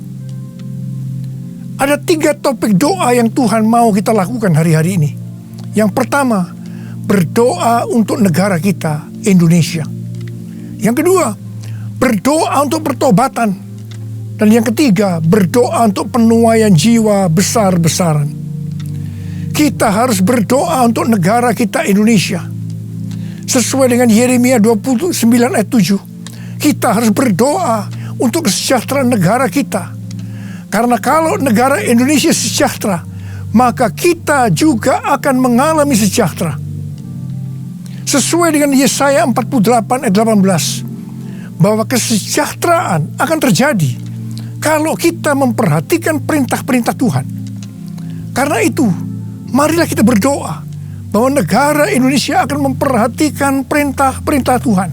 Ada 3 topik doa yang Tuhan mau kita lakukan hari-hari ini. Yang pertama, berdoa untuk negara kita, Indonesia. Yang kedua, berdoa untuk pertobatan. Dan yang ketiga, berdoa untuk penuaian jiwa besar-besaran. Kita harus berdoa untuk negara kita, Indonesia. Sesuai dengan Yeremia 29 ayat 7, kita harus berdoa untuk kesejahteraan negara kita. Karena kalau negara Indonesia sejahtera, maka kita juga akan mengalami sejahtera. Sesuai dengan Yesaya 48 ayat 18, bahwa kesejahteraan akan terjadi kalau kita memperhatikan perintah-perintah Tuhan. Karena itu, marilah kita berdoa bahwa negara Indonesia akan memperhatikan perintah-perintah Tuhan.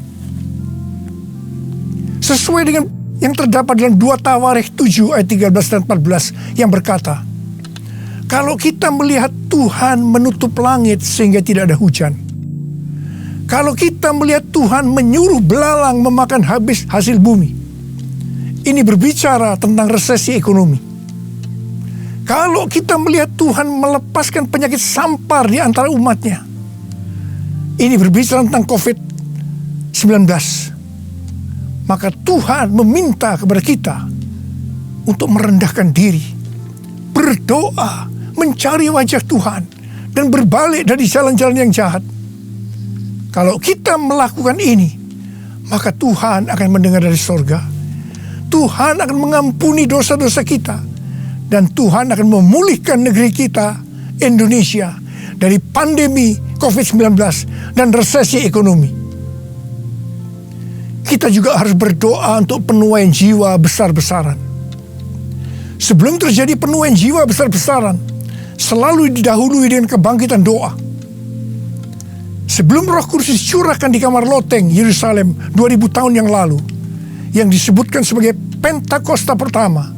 Sesuai dengan yang terdapat dalam 2 Tawarikh 7 ayat 13 dan 14 yang berkata, kalau kita melihat Tuhan menutup langit sehingga tidak ada hujan, kalau kita melihat Tuhan menyuruh belalang memakan habis hasil bumi, ini berbicara tentang resesi ekonomi. Kalau kita melihat Tuhan melepaskan penyakit sampar di antara umatnya, ini berbicara tentang COVID-19. Maka Tuhan meminta kepada kita untuk merendahkan diri, berdoa, mencari wajah Tuhan, dan berbalik dari jalan-jalan yang jahat. Kalau kita melakukan ini, maka Tuhan akan mendengar dari sorga. Tuhan akan mengampuni dosa-dosa kita. Dan Tuhan akan memulihkan negeri kita, Indonesia, dari pandemi COVID-19 dan resesi ekonomi. Kita juga harus berdoa untuk penuaian jiwa besar-besaran. Sebelum terjadi penuaian jiwa besar-besaran, selalu didahului dengan kebangkitan doa. Sebelum Roh Kudus dicurahkan di kamar loteng Yerusalem 2000 tahun yang lalu, yang disebutkan sebagai Pentakosta pertama,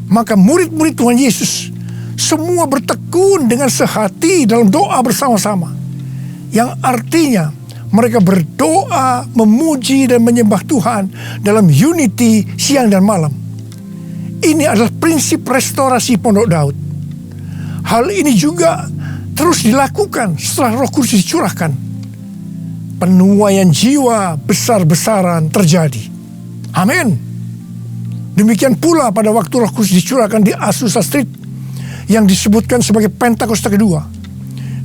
maka murid-murid Tuhan Yesus semua bertekun dengan sehati dalam doa bersama-sama, yang artinya mereka berdoa, memuji dan menyembah Tuhan dalam unity siang dan malam. Ini adalah prinsip restorasi Pondok Daud. Hal ini juga terus dilakukan setelah Roh Kudus dicurahkan. Penuaian jiwa besar-besaran terjadi. Amin. Demikian pula pada waktu Roh Kudus dicurahkan di Azusa Street yang disebutkan sebagai Pentakosta kedua.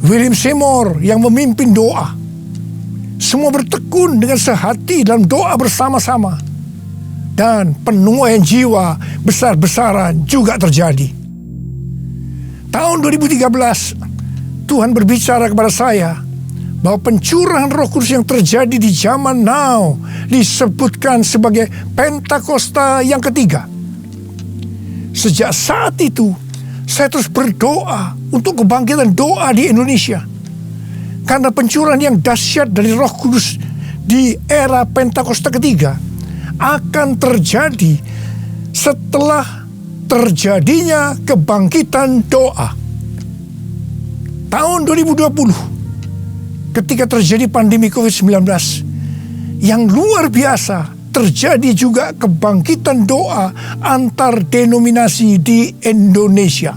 William Seymour yang memimpin doa. Semua bertekun dengan sehati dalam doa bersama-sama. Dan penuaian jiwa besar-besaran juga terjadi. Tahun 2013, Tuhan berbicara kepada saya bahwa pencurahan Roh Kudus yang terjadi di zaman now disebutkan sebagai Pentakosta yang ketiga. Sejak saat itu, saya terus berdoa untuk kebangkitan doa di Indonesia. Karena pencurahan yang dahsyat dari Roh Kudus di era Pentakosta ketiga akan terjadi setelah terjadinya kebangkitan doa. Tahun 2020, ketika terjadi pandemi COVID-19 yang luar biasa, terjadi juga kebangkitan doa antar denominasi di Indonesia.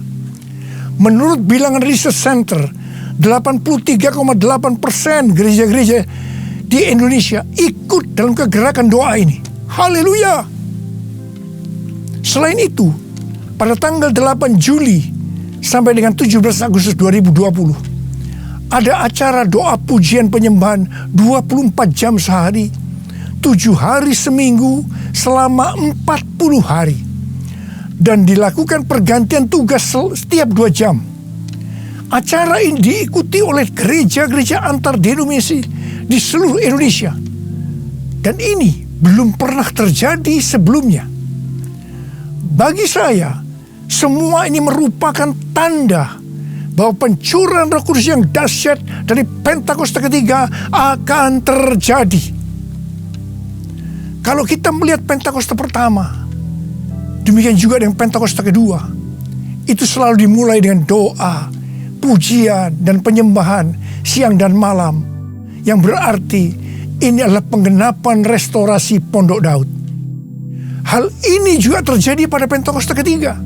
Menurut bilangan Research Center, 83,8% gereja-gereja di Indonesia ikut dalam kegerakan doa ini. Haleluya! Selain itu, pada tanggal 8 Juli sampai dengan 17 Agustus 2020, ada acara doa pujian penyembahan 24 jam sehari, 7 hari seminggu, selama 40 hari. Dan dilakukan pergantian tugas setiap 2 jam. Acara ini diikuti oleh gereja-gereja antar denominasi di seluruh Indonesia. Dan ini belum pernah terjadi sebelumnya. Bagi saya, semua ini merupakan tanda bahwa pencurahan Roh Kudus yang dahsyat dari Pentakosta ketiga akan terjadi. Kalau kita melihat Pentakosta pertama, demikian juga dengan Pentakosta kedua, itu selalu dimulai dengan doa, pujian, dan penyembahan siang dan malam, yang berarti ini adalah penggenapan restorasi Pondok Daud. Hal ini juga terjadi pada Pentakosta ketiga.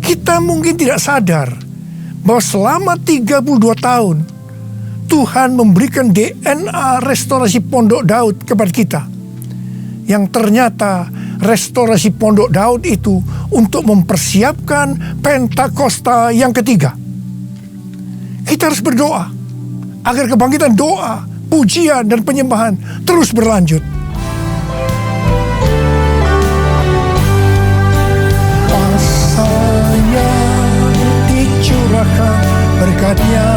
Kita mungkin tidak sadar bahwa selama 32 tahun Tuhan memberikan DNA restorasi Pondok Daud kepada kita, yang ternyata restorasi Pondok Daud itu untuk mempersiapkan Pentakosta yang ketiga. Kita harus berdoa agar kebangkitan doa, pujian, dan penyembahan terus berlanjut. Kuasa-Nya dicurahkan, berkat-Nya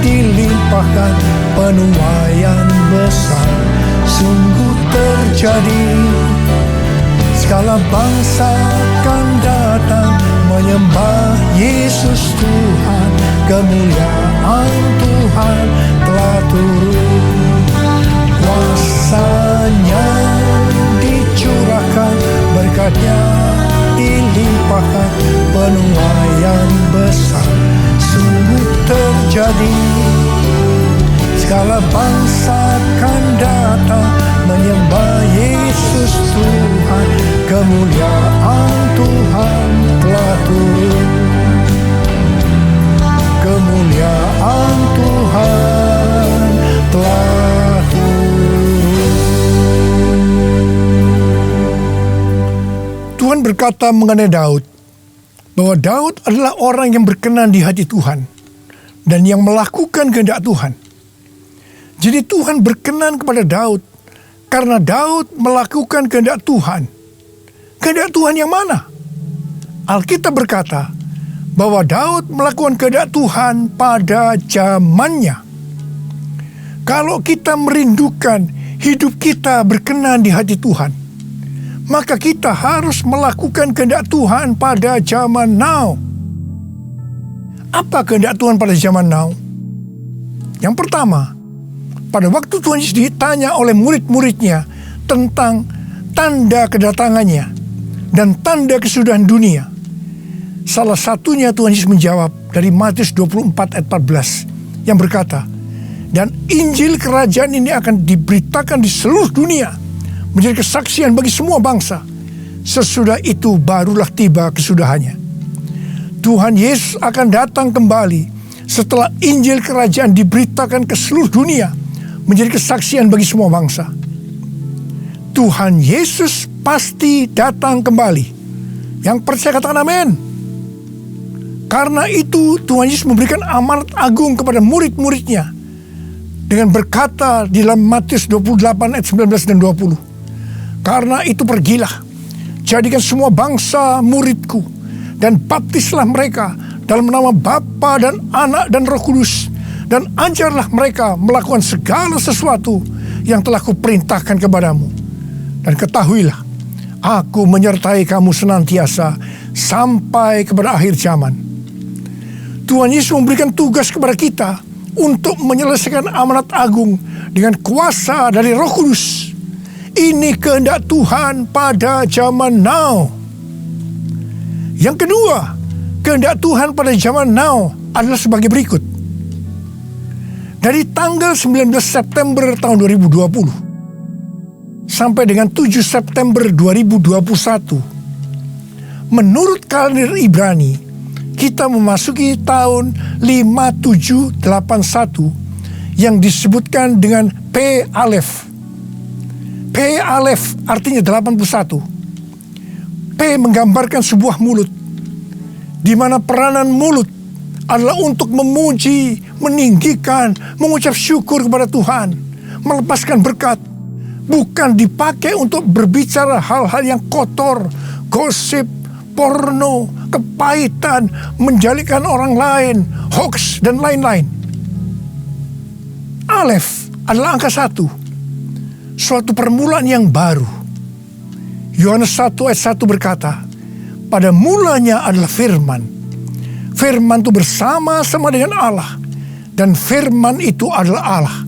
dilimpahkan, penuaian besar sungguh terjadi. Segala bangsa akan datang menyembah Yesus Tuhan, kemuliaan Tuhan telah turun. Kuasa-Nya dicurahkan, berkat-Nya dilimpahkan, penuaian besar sungguh terjadi. Segala bangsa akan datang menyembah Yesus Tuhan, kemuliaan Tuhan telah turun. Kemuliaan Tuhan telah turun. Tuhan berkata mengenai Daud, bahwa Daud adalah orang yang berkenan di hati Tuhan dan yang melakukan kehendak Tuhan. Jadi Tuhan berkenan kepada Daud karena Daud melakukan kehendak Tuhan. Kehendak Tuhan yang mana? Alkitab berkata bahwa Daud melakukan kehendak Tuhan pada zamannya. Kalau kita merindukan hidup kita berkenan di hati Tuhan, maka kita harus melakukan kehendak Tuhan pada zaman now. Apa kehendak Tuhan pada zaman now? Yang pertama, pada waktu Tuhan Yesus ditanya oleh murid-muridnya tentang tanda kedatangannya dan tanda kesudahan dunia, salah satunya Tuhan Yesus menjawab dari Matius 24 ayat 14 yang berkata, dan Injil kerajaan ini akan diberitakan di seluruh dunia menjadi kesaksian bagi semua bangsa. Sesudah itu barulah tiba kesudahannya. Tuhan Yesus akan datang kembali setelah Injil kerajaan diberitakan ke seluruh dunia menjadi kesaksian bagi semua bangsa. Tuhan Yesus pasti datang kembali. Yang percaya katakan amin. Karena itu Tuhan Yesus memberikan amanat agung kepada murid-muridnya dengan berkata di dalam Matius 28 ayat 19 dan 20. Karena itu pergilah, jadikan semua bangsa muridku, dan baptislah mereka dalam nama Bapa dan Anak dan Roh Kudus, dan ajarlah mereka melakukan segala sesuatu yang telah kuperintahkan kepadamu. Dan ketahuilah, aku menyertai kamu senantiasa sampai kepada akhir zaman. Tuhan Yesus memberikan tugas kepada kita untuk menyelesaikan amanat agung dengan kuasa dari Roh Kudus. Ini kehendak Tuhan pada zaman now. Yang kedua, kehendak Tuhan pada zaman now adalah sebagai berikut. Dari tanggal 19 September tahun 2020 sampai dengan 7 September 2021, menurut kalender Ibrani, kita memasuki tahun 5781 yang disebutkan dengan P Alef. P Alef artinya 81. P menggambarkan sebuah mulut, di mana peranan mulut adalah untuk memuji, meninggikan, mengucap syukur kepada Tuhan, melepaskan berkat, bukan dipakai untuk berbicara hal-hal yang kotor, gosip, porno, kepahitan, menjalikan orang lain, hoax, dan lain-lain. Alef adalah angka 1, suatu permulaan yang baru. Yohanes 1 ayat 1 berkata, pada mulanya adalah firman. Firman itu bersama-sama dengan Allah, dan firman itu adalah Allah.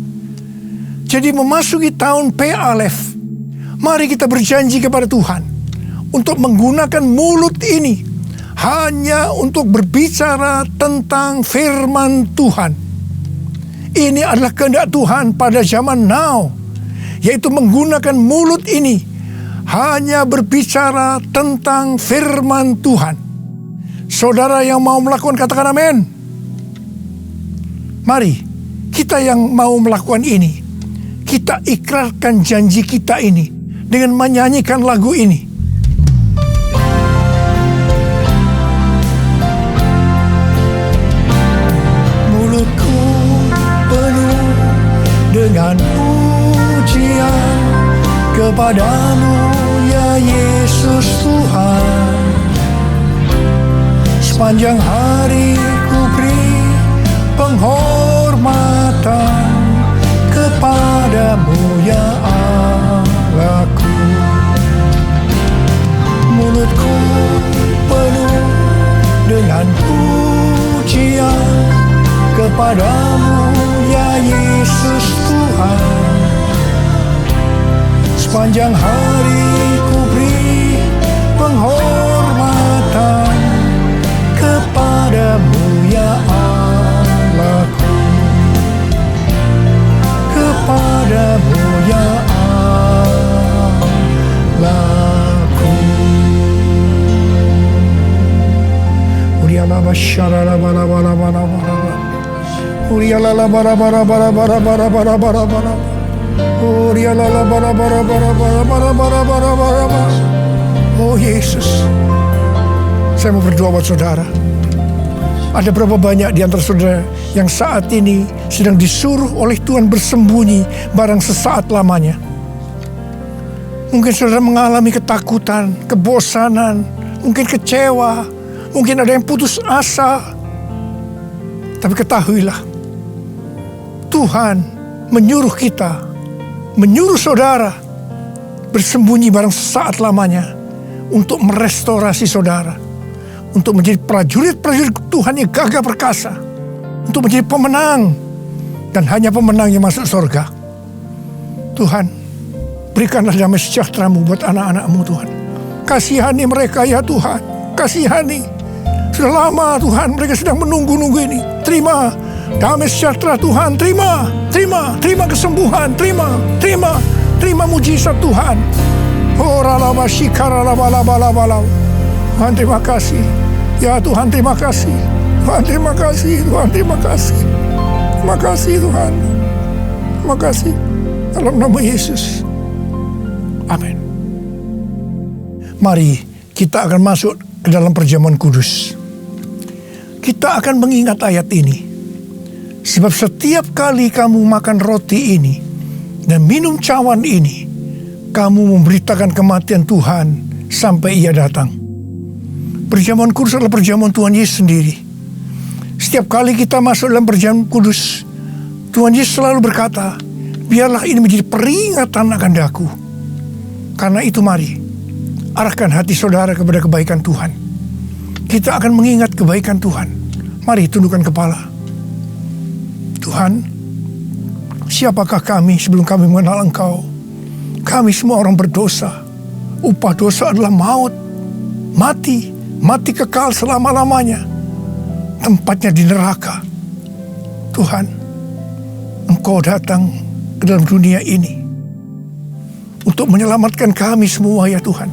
Jadi memasuki tahun P Alef, mari kita berjanji kepada Tuhan untuk menggunakan mulut ini hanya untuk berbicara tentang firman Tuhan. Ini adalah kehendak Tuhan pada zaman now, yaitu menggunakan mulut ini hanya berbicara tentang firman Tuhan. Saudara yang mau melakukan, katakan amin. Mari kita yang mau melakukan ini, kita ikrarkan janji kita ini dengan menyanyikan lagu ini. Mulutku penuh dengan pujian kepadamu ya Yesus Tuhan. Sepanjang hari ku beri penghormatan kepadamu ya Allahku. Mulutku penuh dengan pujian kepadamu ya Yesus Tuhan. Sepanjang hari ku beri penghormatan kepadamu ya Allahku, kepadamu ya Allahku. Uriala basyara bara bara bara bara. Uriala bara bara bara bara bara bara bara bara. Uriala bara bara bara bara bara bara bara bara. Oh Yesus, saya mau berdoa buat saudara. Ada berapa banyak di antara saudara yang saat ini sedang disuruh oleh Tuhan bersembunyi barang sesaat lamanya. Mungkin saudara mengalami ketakutan, kebosanan, mungkin kecewa, mungkin ada yang putus asa. Tapi ketahuilah, Tuhan menyuruh kita, menyuruh saudara bersembunyi barang sesaat lamanya untuk merestorasi saudara, untuk menjadi prajurit-prajurit Tuhan yang gagah perkasa, untuk menjadi pemenang, dan hanya pemenang yang masuk surga. Tuhan, berikanlah damai sejahtera-Mu buat anak-anak-Mu Tuhan. Kasihani mereka ya Tuhan, kasihani. Sudah lama Tuhan mereka sedang menunggu-nunggu ini. Terima damai sejahtera Tuhan, terima kesembuhan, terima mujizat Tuhan. Oh ralaba shikara laba. Tuhan terima kasih. Ya Tuhan terima kasih. Tuhan terima kasih. Tuhan terima kasih. Terima kasih Tuhan. Terima kasih. Dalam nama Yesus. Amin. Mari kita akan masuk ke dalam perjamuan kudus. Kita akan mengingat ayat ini. Sebab setiap kali kamu makan roti ini dan minum cawan ini, kamu memberitakan kematian Tuhan sampai Ia datang. Perjamuan kudus adalah perjamuan Tuhan Yesus sendiri. Setiap kali kita masuk dalam perjamuan kudus, Tuhan Yesus selalu berkata, biarlah ini menjadi peringatan akan daku. Karena itu mari, arahkan hati saudara kepada kebaikan Tuhan. Kita akan mengingat kebaikan Tuhan. Mari tundukkan kepala. Tuhan, siapakah kami sebelum kami mengenal Engkau? Kami semua orang berdosa. Upah dosa adalah maut, mati, mati kekal selama-lamanya, tempatnya di neraka. Tuhan, Engkau datang ke dalam dunia ini untuk menyelamatkan kami semua ya Tuhan.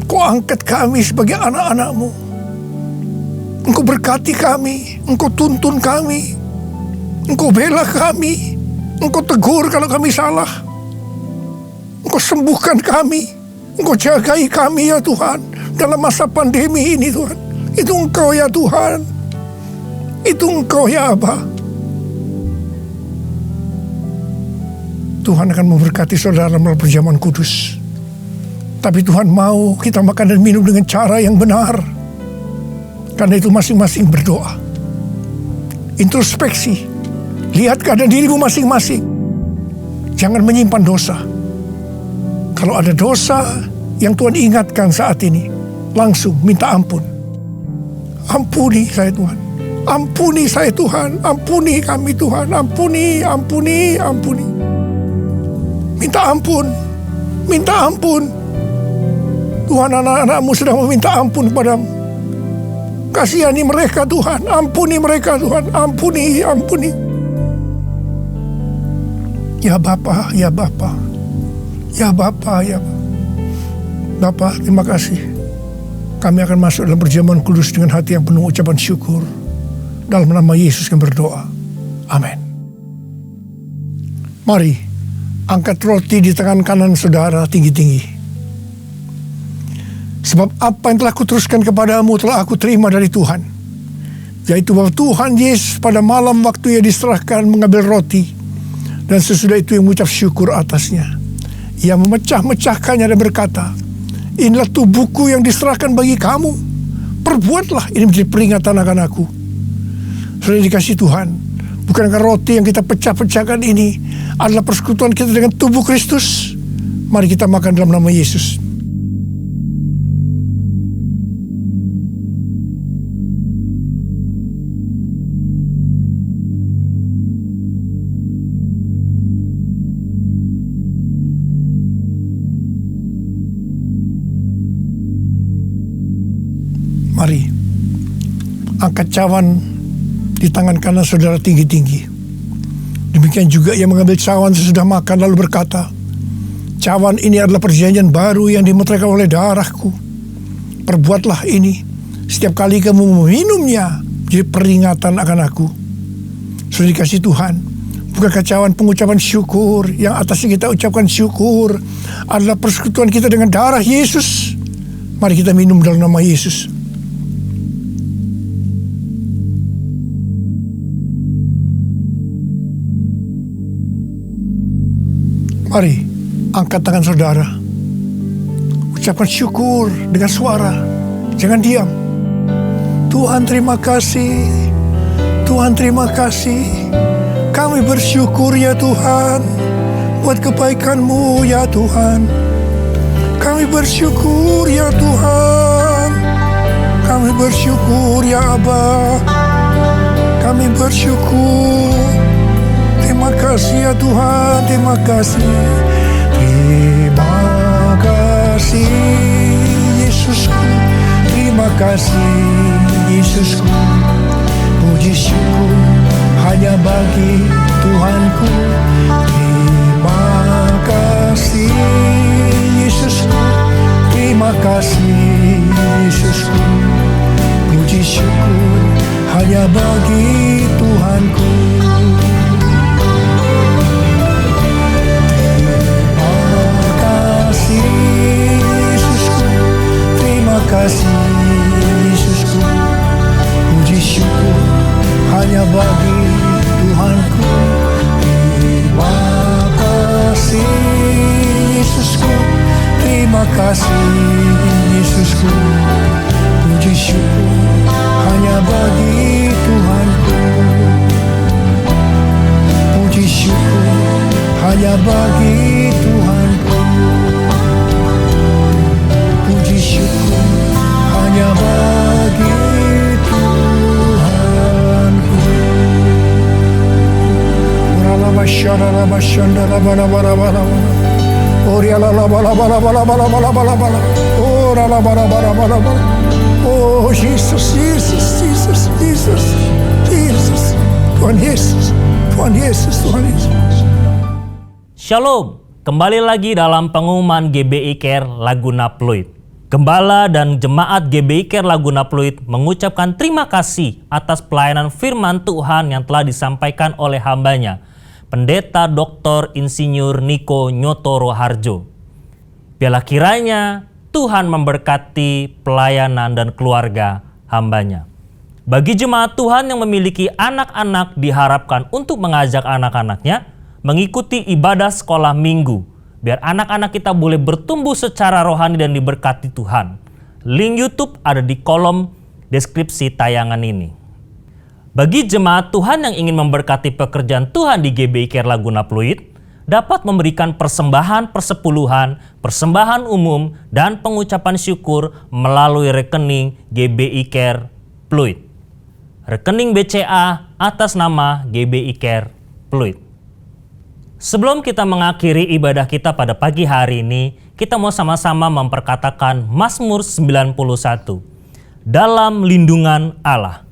Kau angkat kami sebagai anak-anak-Mu. Engkau berkati kami, Engkau tuntun kami, Engkau bela kami, Engkau tegur kalau kami salah, Engkau sembuhkan kami, Engkau jagai kami ya Tuhan dalam masa pandemi ini Tuhan. Itu Engkau ya Tuhan, itu Engkau ya Aba. Tuhan akan memberkati saudara melalui perjamuan kudus. Tapi Tuhan mau kita makan dan minum dengan cara yang benar. Karena itu masing-masing berdoa. Introspeksi. Lihat keadaan dirimu masing-masing. Jangan menyimpan dosa. Kalau ada dosa yang Tuhan ingatkan saat ini, langsung minta ampun. Ampuni saya Tuhan. Ampuni saya Tuhan. Ampuni kami Tuhan. Ampuni, ampuni, ampuni. Minta ampun. Minta ampun. Tuhan, anak-anak-Mu sedang meminta ampun kepadamu. Kasihani mereka Tuhan. Ampuni mereka Tuhan. Ampuni, ampuni. Ya Bapa, ya Bapa. Ya Bapa, ya Bapa. Bapa, terima kasih. Kami akan masuk dalam perjamuan kudus dengan hati yang penuh ucapan syukur. Dalam nama Yesus kami berdoa. Amin. Mari, angkat roti di tangan kanan saudara tinggi-tinggi. Sebab apa yang telah kuteruskan kepadamu telah aku terima dari Tuhan. Yaitu bahwa Tuhan Yesus pada malam waktu Ia diserahkan mengambil roti. Dan sesudah itu Ia mengucap syukur atasnya. Ia memecah-mecahkannya dan berkata, inilah tubuhku yang diserahkan bagi kamu. Perbuatlah ini menjadi peringatan akan aku. Sudah dikasih Tuhan. Bukankah roti yang kita pecah-pecahkan ini adalah persekutuan kita dengan tubuh Kristus? Mari kita makan dalam nama Yesus. Mari, angkat cawan di tangan kanan saudara tinggi-tinggi. Demikian juga Ia mengambil cawan sesudah makan lalu berkata, cawan ini adalah perjanjian baru yang dimeteraikan oleh darahku. Perbuatlah ini setiap kali kamu meminumnya, jadi peringatan akan aku. Sudah dikasih Tuhan. Bukankah cawan pengucapan syukur yang atasnya kita ucapkan syukur adalah persekutuan kita dengan darah Yesus? Mari kita minum dalam nama Yesus. Mari, angkat tangan saudara. Ucapkan syukur dengan suara. Jangan diam. Tuhan terima kasih. Tuhan terima kasih. Kami bersyukur ya Tuhan. Buat kebaikan-Mu ya Tuhan. Kami bersyukur ya Tuhan. Kami bersyukur ya Aba. Kami bersyukur. Terima kasih ya Tuhan, terima kasih. Terima kasih Yesusku. Terima kasih Yesusku. Puji syukur hanya bagi Tuhanku. Terima kasih Yesusku. Terima kasih Yesusku. Puji syukur hanya bagi Tuhanku. Terima kasih Yesusku. Puji syukur hanya bagi Tuhanku. Terima kasih Yesusku. Terima kasih Yesusku. Puji syukur hanya bagi Tuhanku. Puji syukur hanya bagi Tuhanku. Puji syukur hanya bagi Tuhanku. Oh, Oh Yesus, Yesus, Yesus, Yesus, Yesus. Tuhan Yesus, Tuhan Yesus, Tuhan Yesus. Shalom, kembali lagi dalam pengumuman GBI Care Laguna Pluit. Gembala dan jemaat GBI Care Laguna Pluit mengucapkan terima kasih atas pelayanan firman Tuhan yang telah disampaikan oleh hambanya, Pendeta Dr. Insinyur Niko Nyotoro Harjo. Biarlah kiranya Tuhan memberkati pelayanan dan keluarga hambanya. Bagi jemaat Tuhan yang memiliki anak-anak, diharapkan untuk mengajak anak-anaknya mengikuti ibadah sekolah minggu, biar anak-anak kita boleh bertumbuh secara rohani dan diberkati Tuhan. Link YouTube ada di kolom deskripsi tayangan ini. Bagi jemaat Tuhan yang ingin memberkati pekerjaan Tuhan di GBI Care Laguna Pluit, dapat memberikan persembahan persepuluhan, persembahan umum, dan pengucapan syukur melalui rekening GBI Care Pluit. Rekening BCA atas nama GBI Care Pluit. Sebelum kita mengakhiri ibadah kita pada pagi hari ini, kita mau sama-sama memperkatakan Mazmur 91. Dalam lindungan Allah.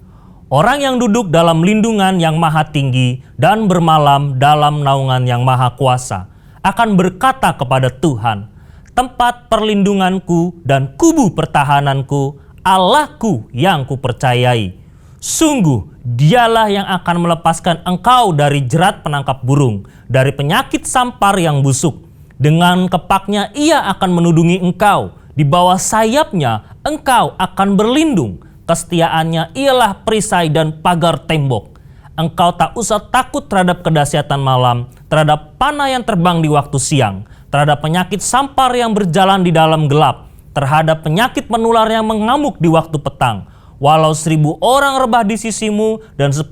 Orang yang duduk dalam lindungan yang maha tinggi dan bermalam dalam naungan yang maha kuasa akan berkata kepada Tuhan, tempat perlindunganku dan kubu pertahananku, Allahku yang kupercayai. Sungguh, dialah yang akan melepaskan engkau dari jerat penangkap burung, dari penyakit sampar yang busuk. Dengan kepaknya ia akan menudungi engkau, di bawah sayapnya engkau akan berlindung. Kesetiaannya ialah perisai dan pagar tembok. Engkau tak usah takut terhadap kedahsyatan malam, terhadap panah yang terbang di waktu siang, terhadap penyakit sampar yang berjalan di dalam gelap, terhadap penyakit menular yang mengamuk di waktu petang. Walau 1.000 orang rebah di sisimu dan 10.000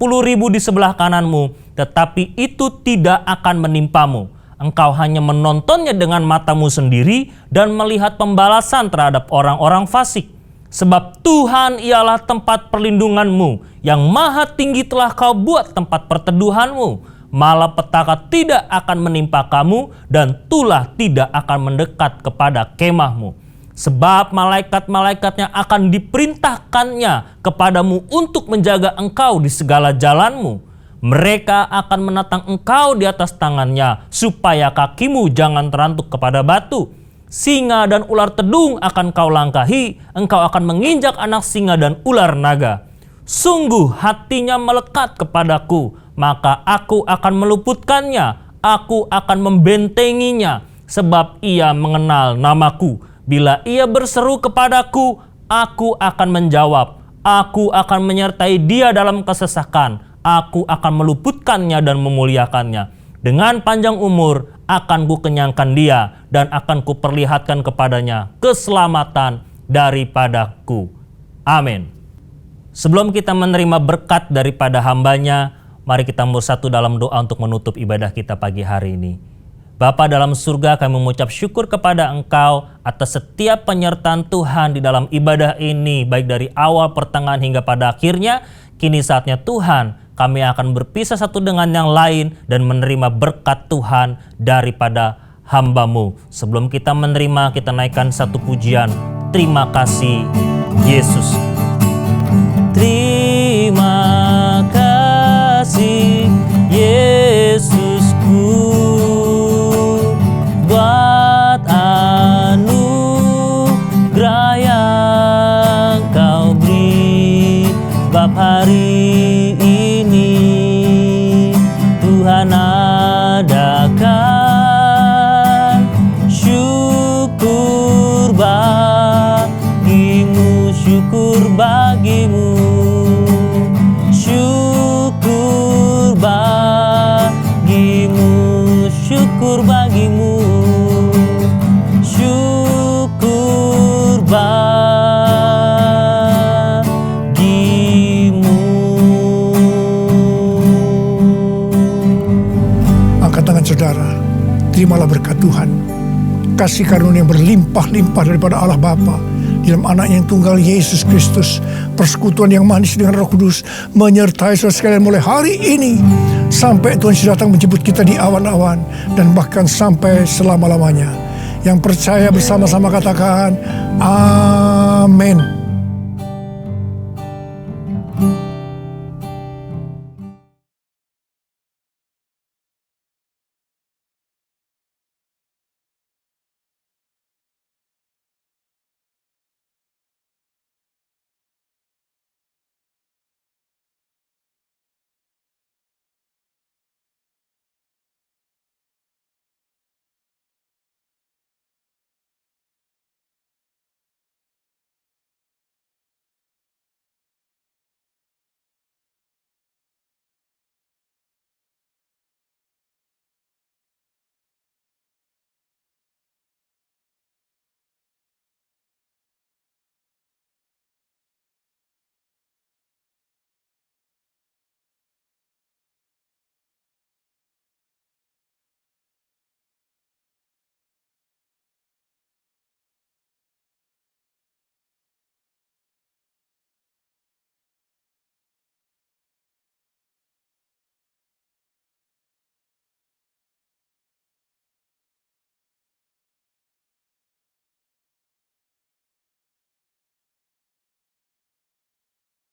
di sebelah kananmu, tetapi itu tidak akan menimpamu. Engkau hanya menontonnya dengan matamu sendiri dan melihat pembalasan terhadap orang-orang fasik. Sebab Tuhan ialah tempat perlindunganmu, yang maha tinggi telah kau buat tempat perteduhanmu. Malapetaka tidak akan menimpa kamu dan tulah tidak akan mendekat kepada kemahmu. Sebab malaikat-malaikatnya akan diperintahkannya kepadamu untuk menjaga engkau di segala jalanmu. Mereka akan menatang engkau di atas tangannya, supaya kakimu jangan terantuk kepada batu. Singa dan ular tedung akan kau langkahi, engkau akan menginjak anak singa dan ular naga. Sungguh hatinya melekat kepadaku, maka aku akan meluputkannya, aku akan membentenginya, sebab ia mengenal namaku. Bila ia berseru kepadaku, aku akan menjawab. Aku akan menyertai dia dalam kesesakan. Aku akan meluputkannya dan memuliakannya. Dengan panjang umur akan kukenyangkan dia dan akan kuperlihatkan kepadanya keselamatan daripadaku. Amin. Sebelum kita menerima berkat daripada hambanya, mari kita bersatu dalam doa untuk menutup ibadah kita pagi hari ini. Bapa dalam surga, kami mengucap syukur kepada Engkau atas setiap penyertaan Tuhan di dalam ibadah ini, baik dari awal, pertengahan, hingga pada akhirnya. Kini saatnya Tuhan, kami akan berpisah satu dengan yang lain dan menerima berkat Tuhan daripada hamba-Mu. Sebelum kita menerima, kita naikkan satu pujian. Terima kasih, Yesus. Terima kasih, Yesusku. Buat anugerah yang kau beri, sebab hari ini Tuhan adakan syukur bagimu, syukur bagimu, syukur bagimu, syukur bagimu. Saudara, terimalah berkat Tuhan, kasih karunia yang berlimpah-limpah daripada Allah Bapa dalam anak yang tunggal Yesus Kristus, persekutuan yang manis dengan Roh Kudus menyertai saudara sekalian mulai hari ini sampai Tuhan sudah datang menjemput kita di awan-awan dan bahkan sampai selama-lamanya. Yang percaya bersama-sama katakan amin.